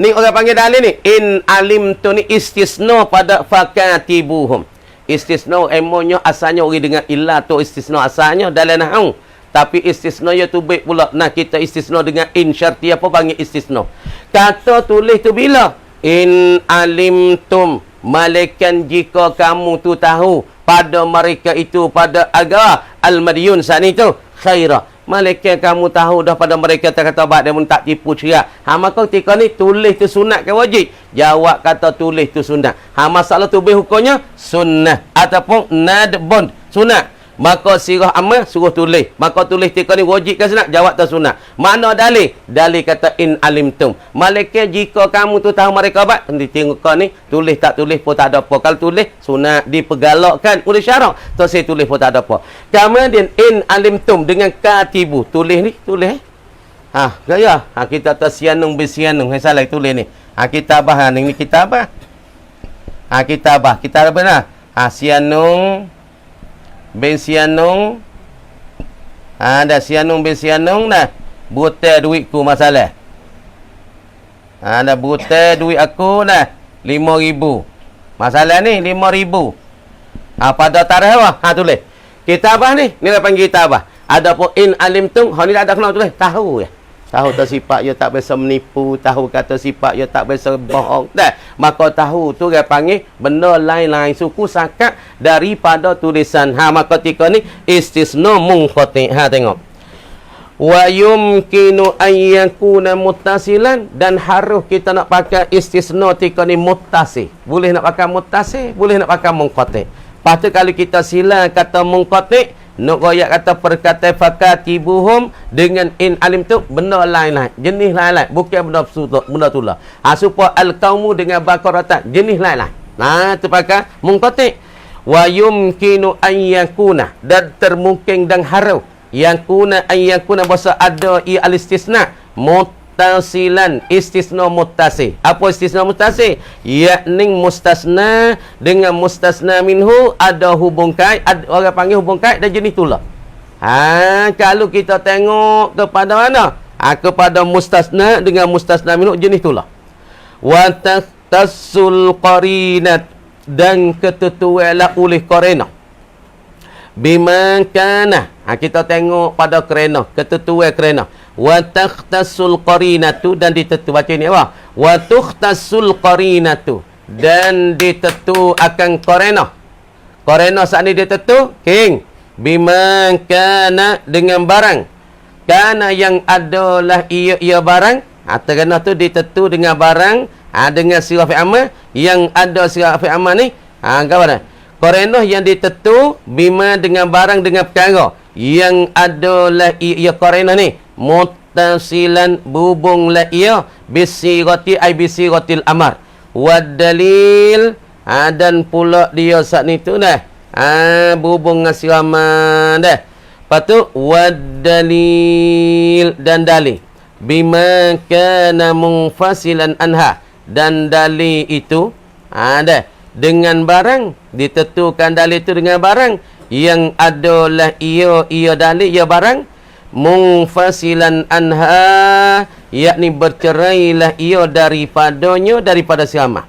Ni orang panggil dalil ni. In alim tu ni istisna pada fakatibuhum. Istisna emonya asalnya orang dengan illa tu istisna asalnya dalam nahwu. Tapi istisna ya tu baik pula. Nah, kita istisna dengan in syarti apa panggil istisna. Kata tulis tu bila? In alimtum, malaikan jika kamu tu tahu pada mereka itu, pada agama al-madiyun saat itu khairah. Malaikat kamu tahu dah pada mereka kata bak dia pun tak tipu cerak. Maka ketika ni tulis tu sunat ke wajib? Jawab kata tulis tu sunat. Masalah tu hukumnya sunnah ataupun nadbun sunat. Maka sirah amal suruh tulis. Maka tulis ketika ni wajib ke sunat? Jawab tu sunat. Mana dalil? Dalil kata in alimtum. Malaikat jika kamu tu tahu mereka bak, tengok ni tulis tak tulis pun tak ada apa. Kalau tulis sunat dipergalakkan oleh syarak. Tu saya tulis pun tak ada apa. Kemudian in alimtum dengan katibu. Tulis ni, tulis. Gaya. Kita tersianung bersianung. Salah tulis ni. Kitabah ni kitabah. Kitabah. Kita apa nah? Sianung bin sianung. Ada sianung bin sianung dah. Butai duitku masalah. Ada butai duit aku dah 5,000. Masalah ni 5,000. Pada tarikh apa? Tulis. Kitabah ni dah panggil kitabah. Ada pun in alimtum, ni tak ada kena tulis. Tahu ya. Tahu tak sifat dia tak biasa menipu, tahu kata sifat dia tak biasa bohong. Dah, maka tahu tu dia panggil benda lain-lain suku sakat daripada tulisan. Maka ketika ni istisna munqati. Tengok. Wa yumkinu an yakuna muttasilan, dan harus kita nak pakai istisna ketika ni muttasil. Boleh nak pakai muttasil, boleh nak pakai munqati. Lepas tu kalau kita sila kata munqati, nak royak kata perkataan fakatibuhum dengan in alim tu benda lain-lain, jenis lain-lain, bukan benda tulah. Supaya al-qaumu dengan bakaratan jenis lain-lain. Tu pakai munqati. Wa yumkinu an yakuna, dan termungkin dan harus yakuna an yakuna bahasa ada i al-istisna muttasilan, istisna muttasi. Apa istisna muttasi? Yakni mustasna dengan mustasna minhu ada hubung kait, orang panggil hubung kait dan jenis itulah. Kalau kita tengok kepada mana? Kepada mustasna dengan mustasna minhu jenis itulah. Wa tasul qarinat, dan ketentuanlah oleh qarinah. Bima kana, kita tengok pada qarinah, ketentuan qarinah. Wa takhtasul qarinatu, dan ditentu baca ni apa? Wa tukhtasul qarinatu, dan ditentu akan qarinah. Qarinah saat ni ditentu king bima kana, dengan barang kana yang adalah ia barang. Terkena tu ditentu dengan barang, dengan sirah fi'il amr yang ada sirah fi'il amr ni. Kawan, qarinah yang ditentu bima dengan barang, dengan perkara yang adalah ia qarinah ni muttasilan, berhubunglah ia bisirati ay bisiratil amar wad dalil. Dan pula dia saat ni tu dah berhubung dengan siraman dah. Lepas tu wad dalil, dan dalil bima kana munfasilan anha, dan dalil itu dah dengan barang, ditentukan dalil itu dengan barang yang adalah ia dalil, ia barang munfasilan anha, yakni bercerailah ia daripada sirama.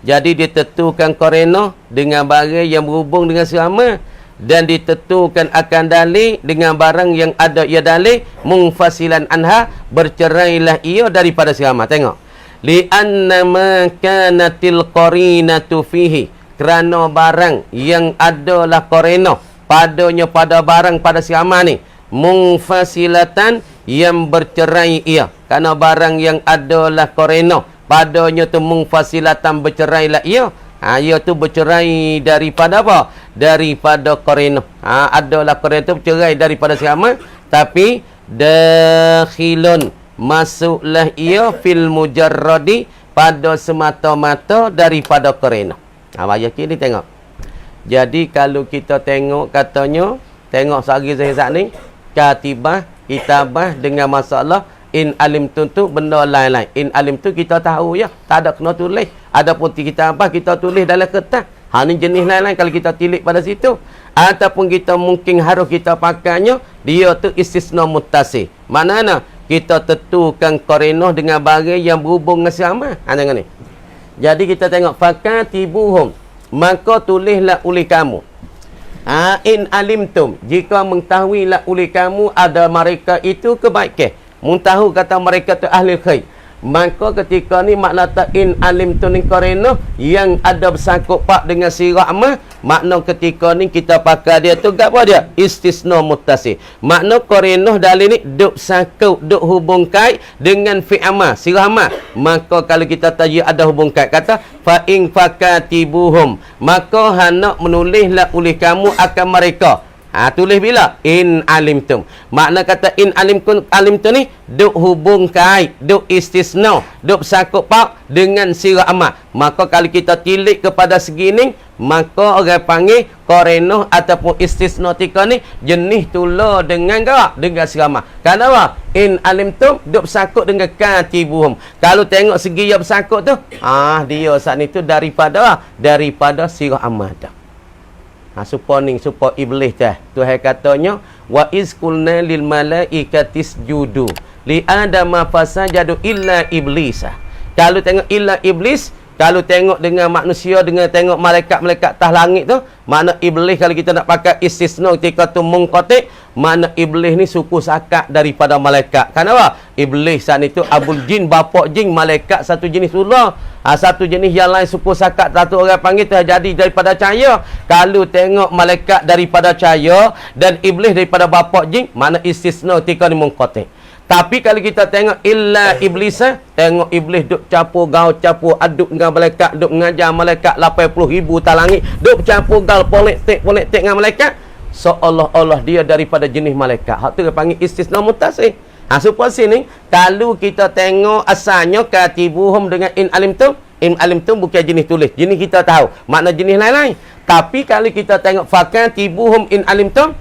Jadi ditentukan qarinah dengan barang yang berhubung dengan sirama, dan ditentukan akan dalil dengan barang yang ada ia dalil munfasilan anha, bercerailah ia daripada sirama. Tengok, li anna ma kanatil qarinatu fihi, kerana barang yang adalah qarinah padanya pada barang pada sirama ni munfasilatan, yang bercerai ia. Kerana barang yang adalah qarinah padanya tu munfasilatan, bercerailah ia. Ia tu bercerai daripada apa? Daripada qarinah. Adalah qarinah tu bercerai daripada sirama, tapi dakhilun, masuklah ia fil mujarradi, pada semata-mata daripada qarinah. Ayat ni tengok. Jadi kalau kita tengok katanya, tengok sehari saya ni katibah, kitabah dengan masalah in alim tu benda lain-lain. In alim tu kita tahu ya, tak ada kena tulis. Ada pun kitabah kita tulis dalam kertas. Ni jenis lain-lain kalau kita tilik pada situ. Ataupun kita mungkin harus kita pakainya, dia tu istisna muttasi. Mana kita tentukan qarinah dengan barang yang berhubung dengan sama. Tengok ni. Jadi kita tengok fakatibuhum, maka tulislah oleh kamu. In alimtum, jika mengetahuilah oleh kamu ada mereka itu kebaikan, mengetahu kata mereka tu ahli khair, maka ketika ni makna tak in alimtum ni koreno yang ada bersangkut pak dengan sirah mah, makna ketika ni kita pakai dia tu apa dia? Istisna muttasil. Makna koreno dalil ni duk sangkut, duk hubung kait dengan fi'ama, sirah mah. Maka kalau kita tajuk ada hubung kait, kata fa in fakatibuhum, maka hendak menulislah oleh kamu akan mereka. Tulis bila? In alimtum. Makna kata in alimtum ni duk hubung kait, duk istisna, duk sakut pak dengan sirah amma. Maka kalau kita tilik kepada segini, maka orang panggil korenoh ataupun istisna tika ni jenis tula dengan gerak dengan sirah amma. Kenapa? In alimtum duk sakut dengan katibuhum. Kalau tengok segi yang bersangkut tu, dia saat ni tu daripada sirah amma dah. Supaya iblis dah. Tuhan katanya wa iz qulna lil malaikati isjudu li adama fasajadu illa iblis. Kalau tengok illa iblis, kalau tengok dengan manusia, dengan tengok malaikat-malaikat atas langit tu, makna iblis kalau kita nak pakai istisna ketika tu munqati, makna iblis ni suku sakat daripada malaikat. Kenapa? Iblis saat itu abul jin, bapa jin, malaikat satu jenis pula. Satu jenis yang lain suku sakat, satu orang panggil terjadi daripada cahaya. Kalau tengok malaikat daripada cahaya dan iblis daripada bapa jin, makna istisna ketika ni munqati. Tapi kalau kita tengok illa iblis, tengok iblis duk campur gaul, campur aduk dengan malaikat, duk mengajar malaikat 80,000 talangit, duk campur gaul politik dengan malaikat, seolah-olah dia daripada jenis malaikat. Hak tu dia panggil istisna muttasil. Supaya sini kalau kita tengok asalnya katibuhum dengan in alimtum bukan jenis tulis, jenis kita tahu, makna jenis lain-lain. Tapi kalau kita tengok fakatibuhum in alimtum,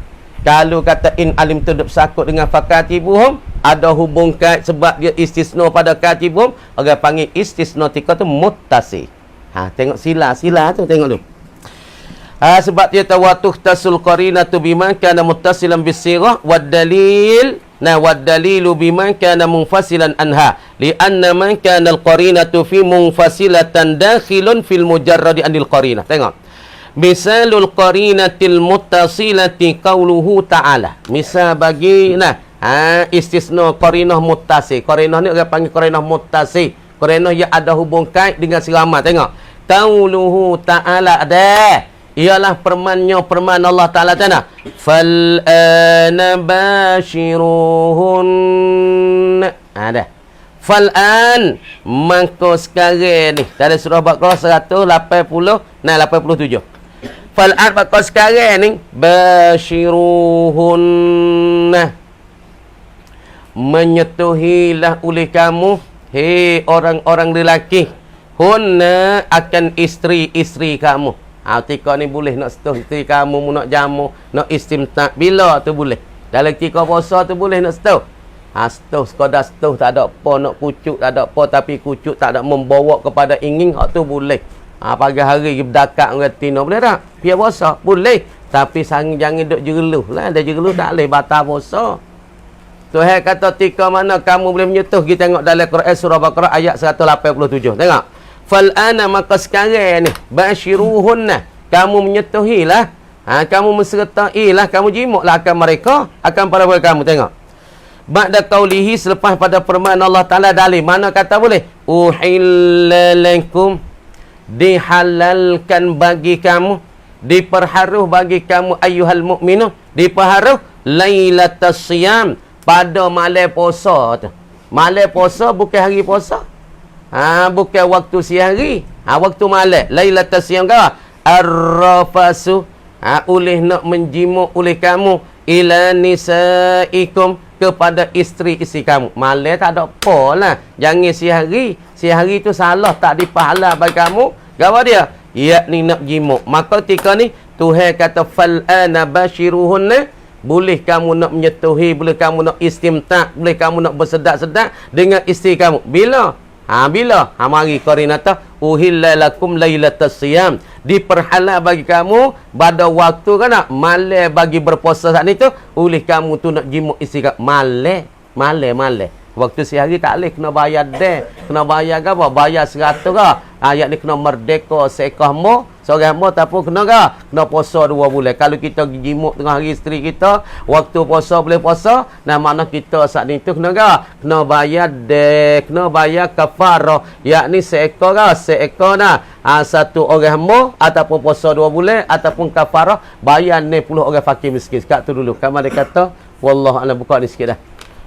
kalau kata in alimtum duk sakut dengan fakatibuhum, ada hubung kait sebab dia istisna pada katibuhum, orang panggil istisna tika tu muttasil. Tengok sila tu, tengok tu. Sebab dia tawatuh tasul qarinatu bima kana muttasilan bisirah wad dalil. Wad dalilu bima kana munfasilan anha lianna man kana al qarinatu fi munfasilatan dakhilun fil mujarradi anil qarinah. Tengok. Misalul qarinatil muttasilati qauluhu ta'ala. Misal bagi istisna qarinah muttasil. Qarinah ni orang panggil qarinah muttasil. Qarinah yang ada hubung kait dengan sirama. Tengok. Qauluhu ta'ala ada. Ialah perman Allah Ta'ala tanah. Fal'ana bashiruhun. Ada. Fal'an. Maka sekarang ni. Dari surah Baqarah 187. Fal'an maka sekarang ni. Bashiruhun. Menyetuhilah oleh kamu. Hei orang-orang lelaki. Hunna akan isteri-isteri kamu. Ketika ni boleh nak setuh isteri kamu, nak jamu, nak istimta'. Bila tu boleh? Dalam ketika puasa tu boleh nak setuh. Setuh, sekadar setuh, tak ada apa, nak kucuk tak ada apa, tapi kucuk tak ada membawa kepada ingin, hak tu boleh. Pagi hari berdakat orang tino, boleh tak? Biar puasa, boleh. Tapi jangan duduk jegeluh lah. Ada jegeluh tak boleh batal puasa. Tuhan kata tika mana kamu boleh menyetuh. Kita tengok dalam Quran surah Baqarah ayat 187. Tengok. Fal'ana maka sekarang ni bashiruhunna, kamu menyetuhilah, kamu mensertailah, kamu jimuklah akan mereka, akan para kamu. Tengok. Ba'da qaulihi, selepas pada firman Allah Ta'ala dalil. Mana kata boleh? Uhilla lakum, dihalalkan bagi kamu, diperharuh bagi kamu ayyuhal mu'minun, diperharuh lailatas siyam, pada malam puasa tu. Malam puasa bukan hari puasa. Bukan waktu siang hari. Waktu malam. Lailatul siyam kau. Ar-rafasu. Oleh nak menjimuk oleh kamu. Ila nisaikum. Kepada isteri-isteri kamu. Malam tak ada apa lah. Jangan siang hari. Siang hari tu salah. Tak dipahala bagi kamu. Apa dia? Yakni nak jimuk. Maka ketika ni. Tuhan kata. Fal'ana bashiruhunna. Boleh kamu nak menyetuhi. Boleh kamu nak istimta'. Boleh kamu nak bersedak-sedak. Dengan isteri kamu. Bila? Bila? Mari qarinata uhilla lakum lailatas siyam, diperhalal bagi kamu pada waktu kan malam bagi berpuasa saat itu, oleh kamu tu nak jimuk isteri kamu malam. Waktu siang hari tak boleh, kena bayar deh. Kena bayar ke apa? Bayar 100 ke? Ayat ni kena merdeka sekahmu Seorang hamba ataupun kena ke? Kena puasa 2 bulan. Kalau kita jimuk tengah hari isteri kita, waktu puasa boleh puasa, nah makna kita saat ni tu kena ke? Kena bayar dek, kena bayar kafarah, yakni seekor ke? Seekor nah. Satu orang hamba ataupun puasa 2 bulan ataupun kafarah bayar 60 orang fakir miskin. Sekat tu dulu. Kamu dia kata, wallahu a'lam, buka ni sikit dah.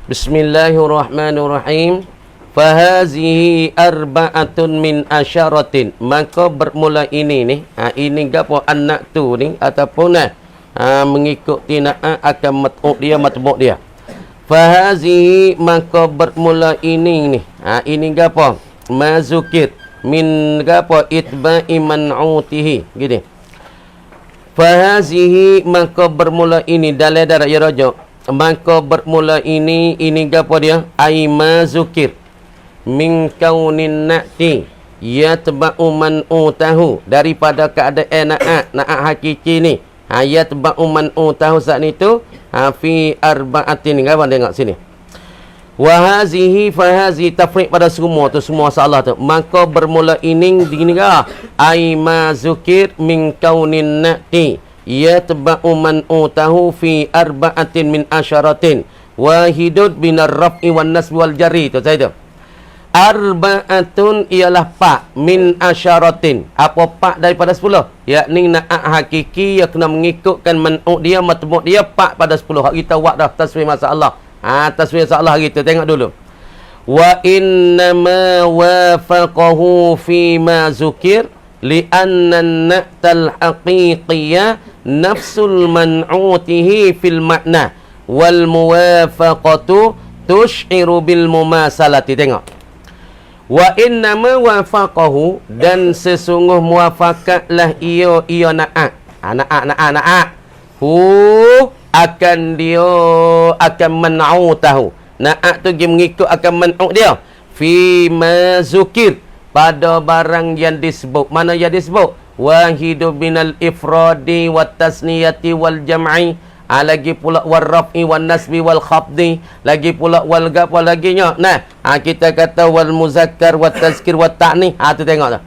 Bismillahirrahmanirrahim. Fahazihi arba'atun min asyaratin. Maka bermula ini ni, ini gapo anak tu ni ataupun mengikuti akan matbuk dia. Fahazihi maka bermula ini ni. Ini gapo? Mazukir min gapo itba'i man'utihi. Gini. Fahazihi maka bermula ini dalil darah ya raja. Maka bermula ini gapo dia? Ai mazukir min kaunin na'ti yatba'u man utahu, daripada keadaan na'at hakiki ni. Yatba'u man utahu saat itu fi arba'atin. Apa tengok sini. Wa hazihi fa hazi tafriq pada semua tu, semua salah tu. Maka bermula ini gini ke? Ai ma zukir min kaunin na'ti yatba'u man utahu fi arba'atin min asyaratin wahidud binar raf'i wan nasbi wal jarri. Tu saya tu. Arba'atun ialah pak min asyaratin. Apa pak daripada 10? Yakni na'at hakiki yang kena mengikutkan man'uk dia, matbuk dia, pak pada 10. Hak kita buat dah taswir masalah. Taswir masalah gitu. Tengok dulu. Wa innama wafaqahu fi ma zukir li'anna na'tal haqiqiyya nafsul man'utihi fil makna wal muwafaqatu tush'iru bil mumasalati. Tengok. Wa innama wafaqahu, dan sesungguh muwafaqatlah ia na'at. Na'at. Akan dia akan man'utahu. Na'at tu dia mengikut akan man'ut dia. Fi ma zukir, pada barang yang disebut. Mana yang disebut? Wahidu binal ifradi wat tasniyati wal jam'i. Lagi pula wal raf'i wal nasbi wal khafdi, lagi pula wal gap lagi nya. Nah, kita kata wal muzakkar wat tazkir wat ta'ni. Tu tengok tu.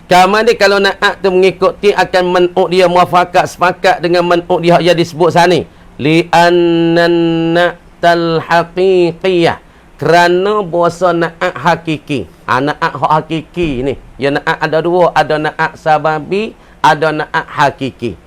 Kamu ni kalau na'at tu mengikuti akan man'uk dia, muafakat sepakat dengan man'uk dia yang disebut sani. Li annan na'tal haqiqiyah, kerana bahasa na'at hakiki. Na'at hakiki ni. Ya na'at ada dua, ada na'at sababi, ada na'at hakiki.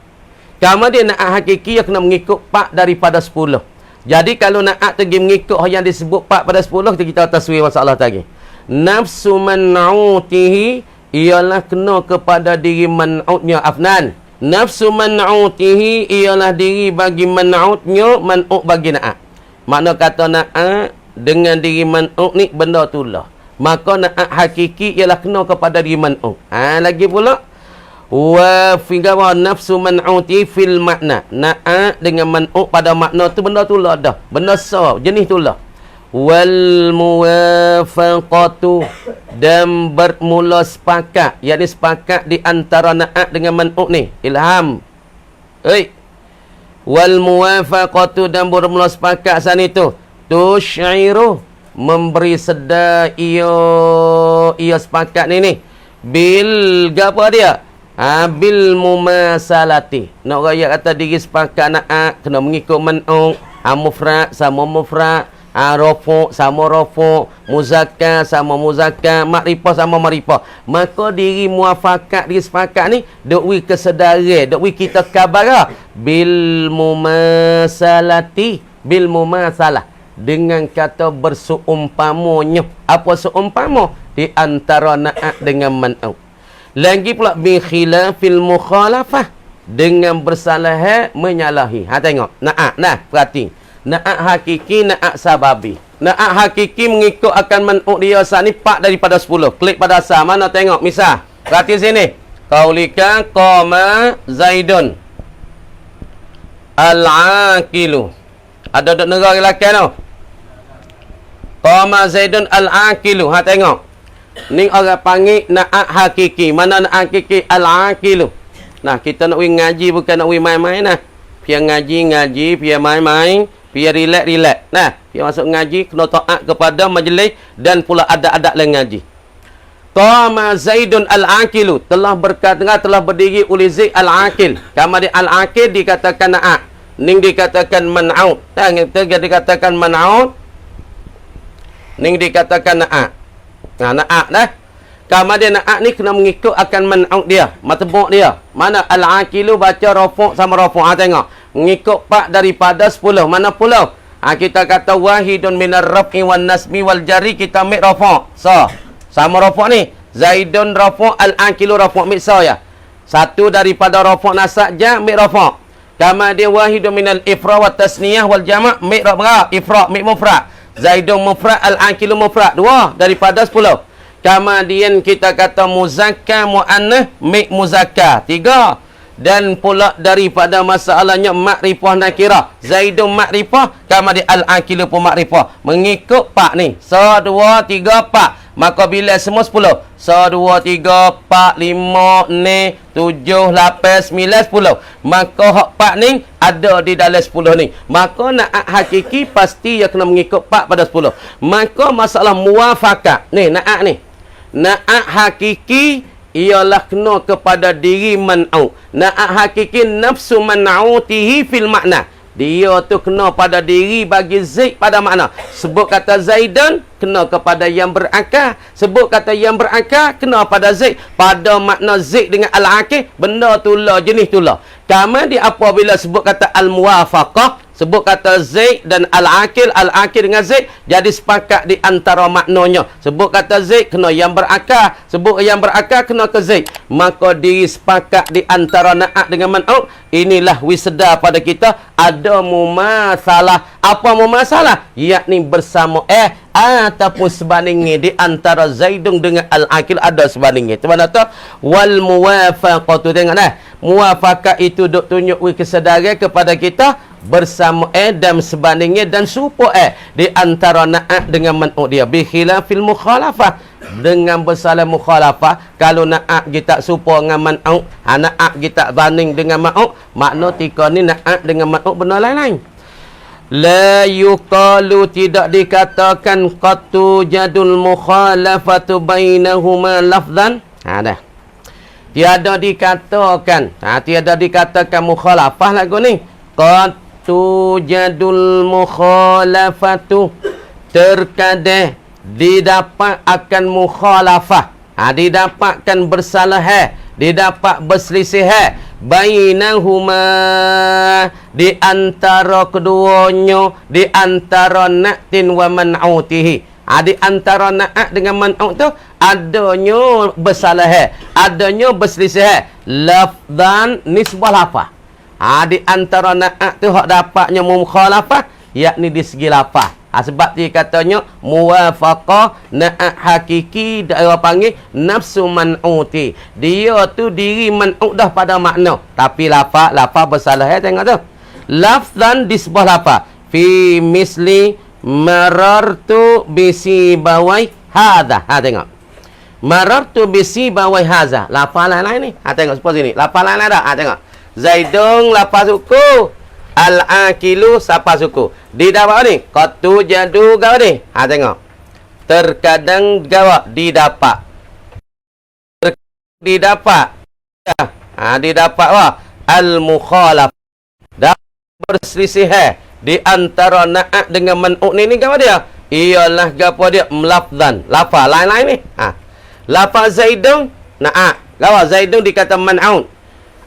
Kamu dia na'at hakiki yang kena mengikut pak daripada 10. Jadi kalau na'at tu mengikut yang disebut pak pada 10, kita taswir masalah tadi. Nafsu man'utihi ialah kena kepada diri man'utnya. Afnan. Nafsu man'utihi ialah diri bagi man'utnya, man'ut bagi na'at. Makna kata na'at dengan diri man'ut ni benda tu lah. Maka na'at hakiki ialah kena kepada diri man'ut. Lagi pula wa fi nafsu man'uti fil makna. Na'at dengan man'ut pada makna tu benda tu lah dah. Benda jenis tu lah. Wal muwafaqatu, dan bermula sepakat, yakni sepakat di antara na'at dengan man'ut ni. Ilham. Wal muwafaqatu, dan bermula sepakat sana itu. Tusy'iru, memberi sedar ia sepakat ni. Bil apa dia? Bil mumasalati. Nak raya kata diri sepakat na'at kena mengikut man'uk. Mufrad sama mufrad, rafu' sama rafu', muzakkar sama muzakkar, makrifah sama makrifah. Maka diri muafakat, diri sepakat ni dok kesedaran, dok kita kabar bil mumasalati, bil mumasalah, dengan kata berseumpamanya. Apa seumpama? Di antara na'at dengan man'uk. Lagi pula bi khilafil mukhalafah, dengan bersalah menyalahi. Tengok. Na'at. Nah, perhati. Na'at hakiki, na'at sababi. Na'at hakiki mengikut akan man'uk dia asal ni 4 daripada 10. Klik pada asal. Mana tengok? Misal. Perhati sini. Qaulika qama Zaidun al-aqilu. Ada dok negara lelaki tu. Qama Zaidun al-aqilu. Tengok. Ni orang panggil na'at hakiki. Mana na'at hakiki? Al-aqilu. Nah, kita nak ngaji bukan nak main-main nah. Biar ngaji, biar main-main, biar relax. Nah, biar masuk ngaji kena taat kepada majlis dan pula adab-adab lain ngaji. Qama Zaidun al-Aqilu, telah berdiri oleh Zaid al-Aqil. Kemudian al-Aqil dikatakan na'a, ning dikatakan man'aut. Dikatakan man'aut, ning dikatakan na'a. Na'a dah. Kemudian na'a ni kena mengikut akan man'aut dia, matbu' dia. Mana al-Aqilu baca rafu' sama rafu'. Tengok. Mengikut pak daripada 10. Mana 10? Kita kata wahidun minar raf'i wan nasbi wal jari, kita ambil rafu'. So, sama rafu' ni. Zaidun rafu' al-Aqilu rafu' miksa ya. Satu daripada rafu' nasab ja ambil rafu'. Kemudian wahidun minal ifra wa tasniyah wal jama' ambil rafu' ifra' ambil mufrad. Zaidun mufrad al-Aqilu mufrad. Dua daripada 10. Kemudian kita kata muzakkar muannats ambil muzakkar. 3. Dan pula daripada masalahnya makrifah nakirah. Zaidun makrifah, kemudian al-Aqilu pun makrifah. Mengikut pak ni. 1, 2, 3, 4. Maka bila semua 10. 1, 2, 3, 4, 5, 6, 7, 8, 9, 10. Maka hak pak ni ada di dalam 10 ni. Maka na'at hakiki pasti dia kena mengikut pak pada 10. Maka masalah muwafakat. Ni na'at ni. Na'at hakiki ialah kena kepada diri man'au. Na'at hakiki nafsu man'autihi fil makna. Dia tu kena pada diri bagi Zaid pada makna. Sebut kata Zaidan, kena kepada yang berakal. Sebut kata yang berakal, kena pada Zaid. Pada makna Zaid dengan al-Aqil, benda tulah, jenis tulah. Kemudian apabila sebut kata al-muwafaqah, sebut kata Zaid dan al-Aqil, al-Aqil dengan Zaid, jadi sepakat di antara maknanya. Sebut kata Zaid, kena yang berakal. Sebut yang berakal, kena ke Zaid. Maka diri sepakat di antara na'at dengan man'ut. Inilah wisda pada kita. Ada mumasalah. Apa mumasalah? Yakni bersama ataupun sebandingnya di antara Zaidun dengan al-Aqil ada sebandingnya. Itu mana tu? Wal muwafaqatu. Tengok dah. Muwafaqah itu duk tunjuk kesedaran kepada kita bersama dan sebandingnya dan serupa di antara na'at dengan man'ut dia. Bi khilafil mukhalafah. Dengan bersalah mukhalafah, kalau na'at kita serupa dengan man'ut, na'at kita banding dengan man'ut, makna tika ni na'at dengan man'ut benda lain-lain. La yuqalu, tidak dikatakan qattu jadul mukhalafatu bainahuma lafzan. Dah. Tiada dikatakan. Tiada dikatakan mukhalafah lagu ni. Qattu jadul mukhalafatu. Terkadang didapat akan mukhalafah. Didapatkan bersalah. Didapat berselisih. Bainahuma, di antara keduanya, di antara na'tin wa man'utihi. Di antara na'at dengan man'ut tu adanya bersalah, adanya berselisih. Lafzan nisbah lafaz. Di antara na'at tu hak dapatnya mukhalafah, yakni di segi lafaz. Sebab dia katanya muwafaqah na'at hakiki, dia panggil nafsu man'uti. Dia tu diri man'ut dah pada makna, tapi lafaz bersalah. Tengok tu. Lafzan disbah lafaz. Fi misli marartu bisi bawai hadha. Tengok. Marartu bisi bawai hadha. Lafaz lain ni. Tengok seperti sini. Lafaz lain ada. Tengok. Zaidung lafaz suku. Al-Aqilu siapa suku. Di dapat ni. Qattu jadu gawa ni. Tengok. Terkadang gawa didapat. Didapat. Didapat apa? Al-mukhalaf. Berselisih di antara na'at dengan man'ut ni gawa dia. Ialah gapo dia? Melafzan. Lafaz lain-lain ni. Lafaz Zaidun na'at. Gawa Zaidun dikata man'ut.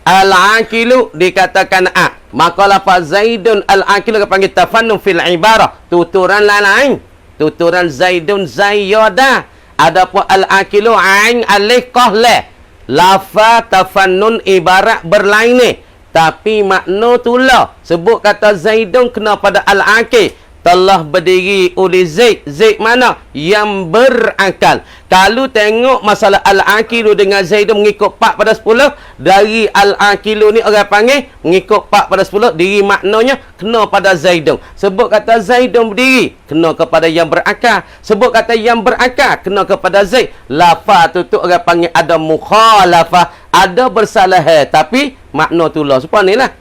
Al-Aqilu dikatakan na'at. Maka lafaz Zaidun al-Aqilu panggil tafannun fil ibarah. Tuturan lain. Tuturan Zaidun Zayyada. Adapun al-Aqilu ain alif qaf la. Lafaz tafannun ibarat berlain ni. Tapi makna tulah. Sebut kata Zaidun kena pada al-Aqil. Telah berdiri oleh Zaid. Zaid mana? Yang berakal. Kalau tengok masalah al-Aqilu dengan Zaidun mengikut 4 pada 10. Dari al-Aqilu ni orang panggil mengikut 4 pada 10. Diri maknanya kena pada Zaidun. Sebut kata Zaidun berdiri, kena kepada yang berakal. Sebut kata yang berakal, kena kepada Zaid. Lafaz tu orang panggil ada mukhalafah. Ada bersalah. Tapi makna tu lah. Supaya ni lah.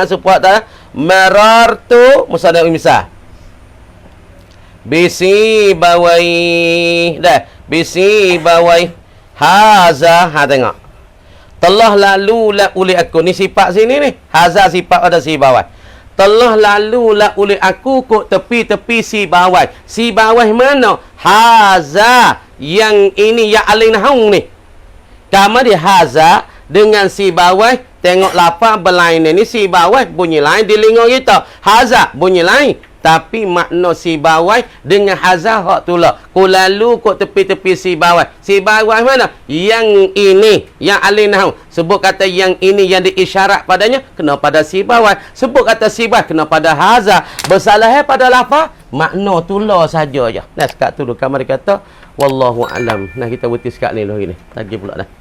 Supaya tak. Marartu musadah misal. Bisi bawai dah. Bisi bawai. Haza, ha tengok. Telah lalu la oleh aku. Ni sifat sini ni. Haza sifat pada si bawah. Telah lalu la oleh aku kok tepi-tepi si bawah. Si bawah mana? Haza. Yang ini yang alin haung ni. Kama dia haza dengan si bawah. Tengok lapar berlainan ni si bawah bunyi lain di lingo kita. Haza bunyi lain. Tapi makna si bawah dengan haza hak tu lah. Ku lalu kok tepi-tepi si bawah. Si bawah mana? Yang ini. Yang alin haung. Sebut kata yang ini yang diisyarat padanya. Kena pada si bawah. Sebut kata si bawah. Kena pada haza. Bersalah pada lapar. Makna tu lah saja je. Nah sekat tu dulu. Kamar kata. Wallahu alam. Nah kita berhenti sekat ni dulu ini. Lagi pula dah.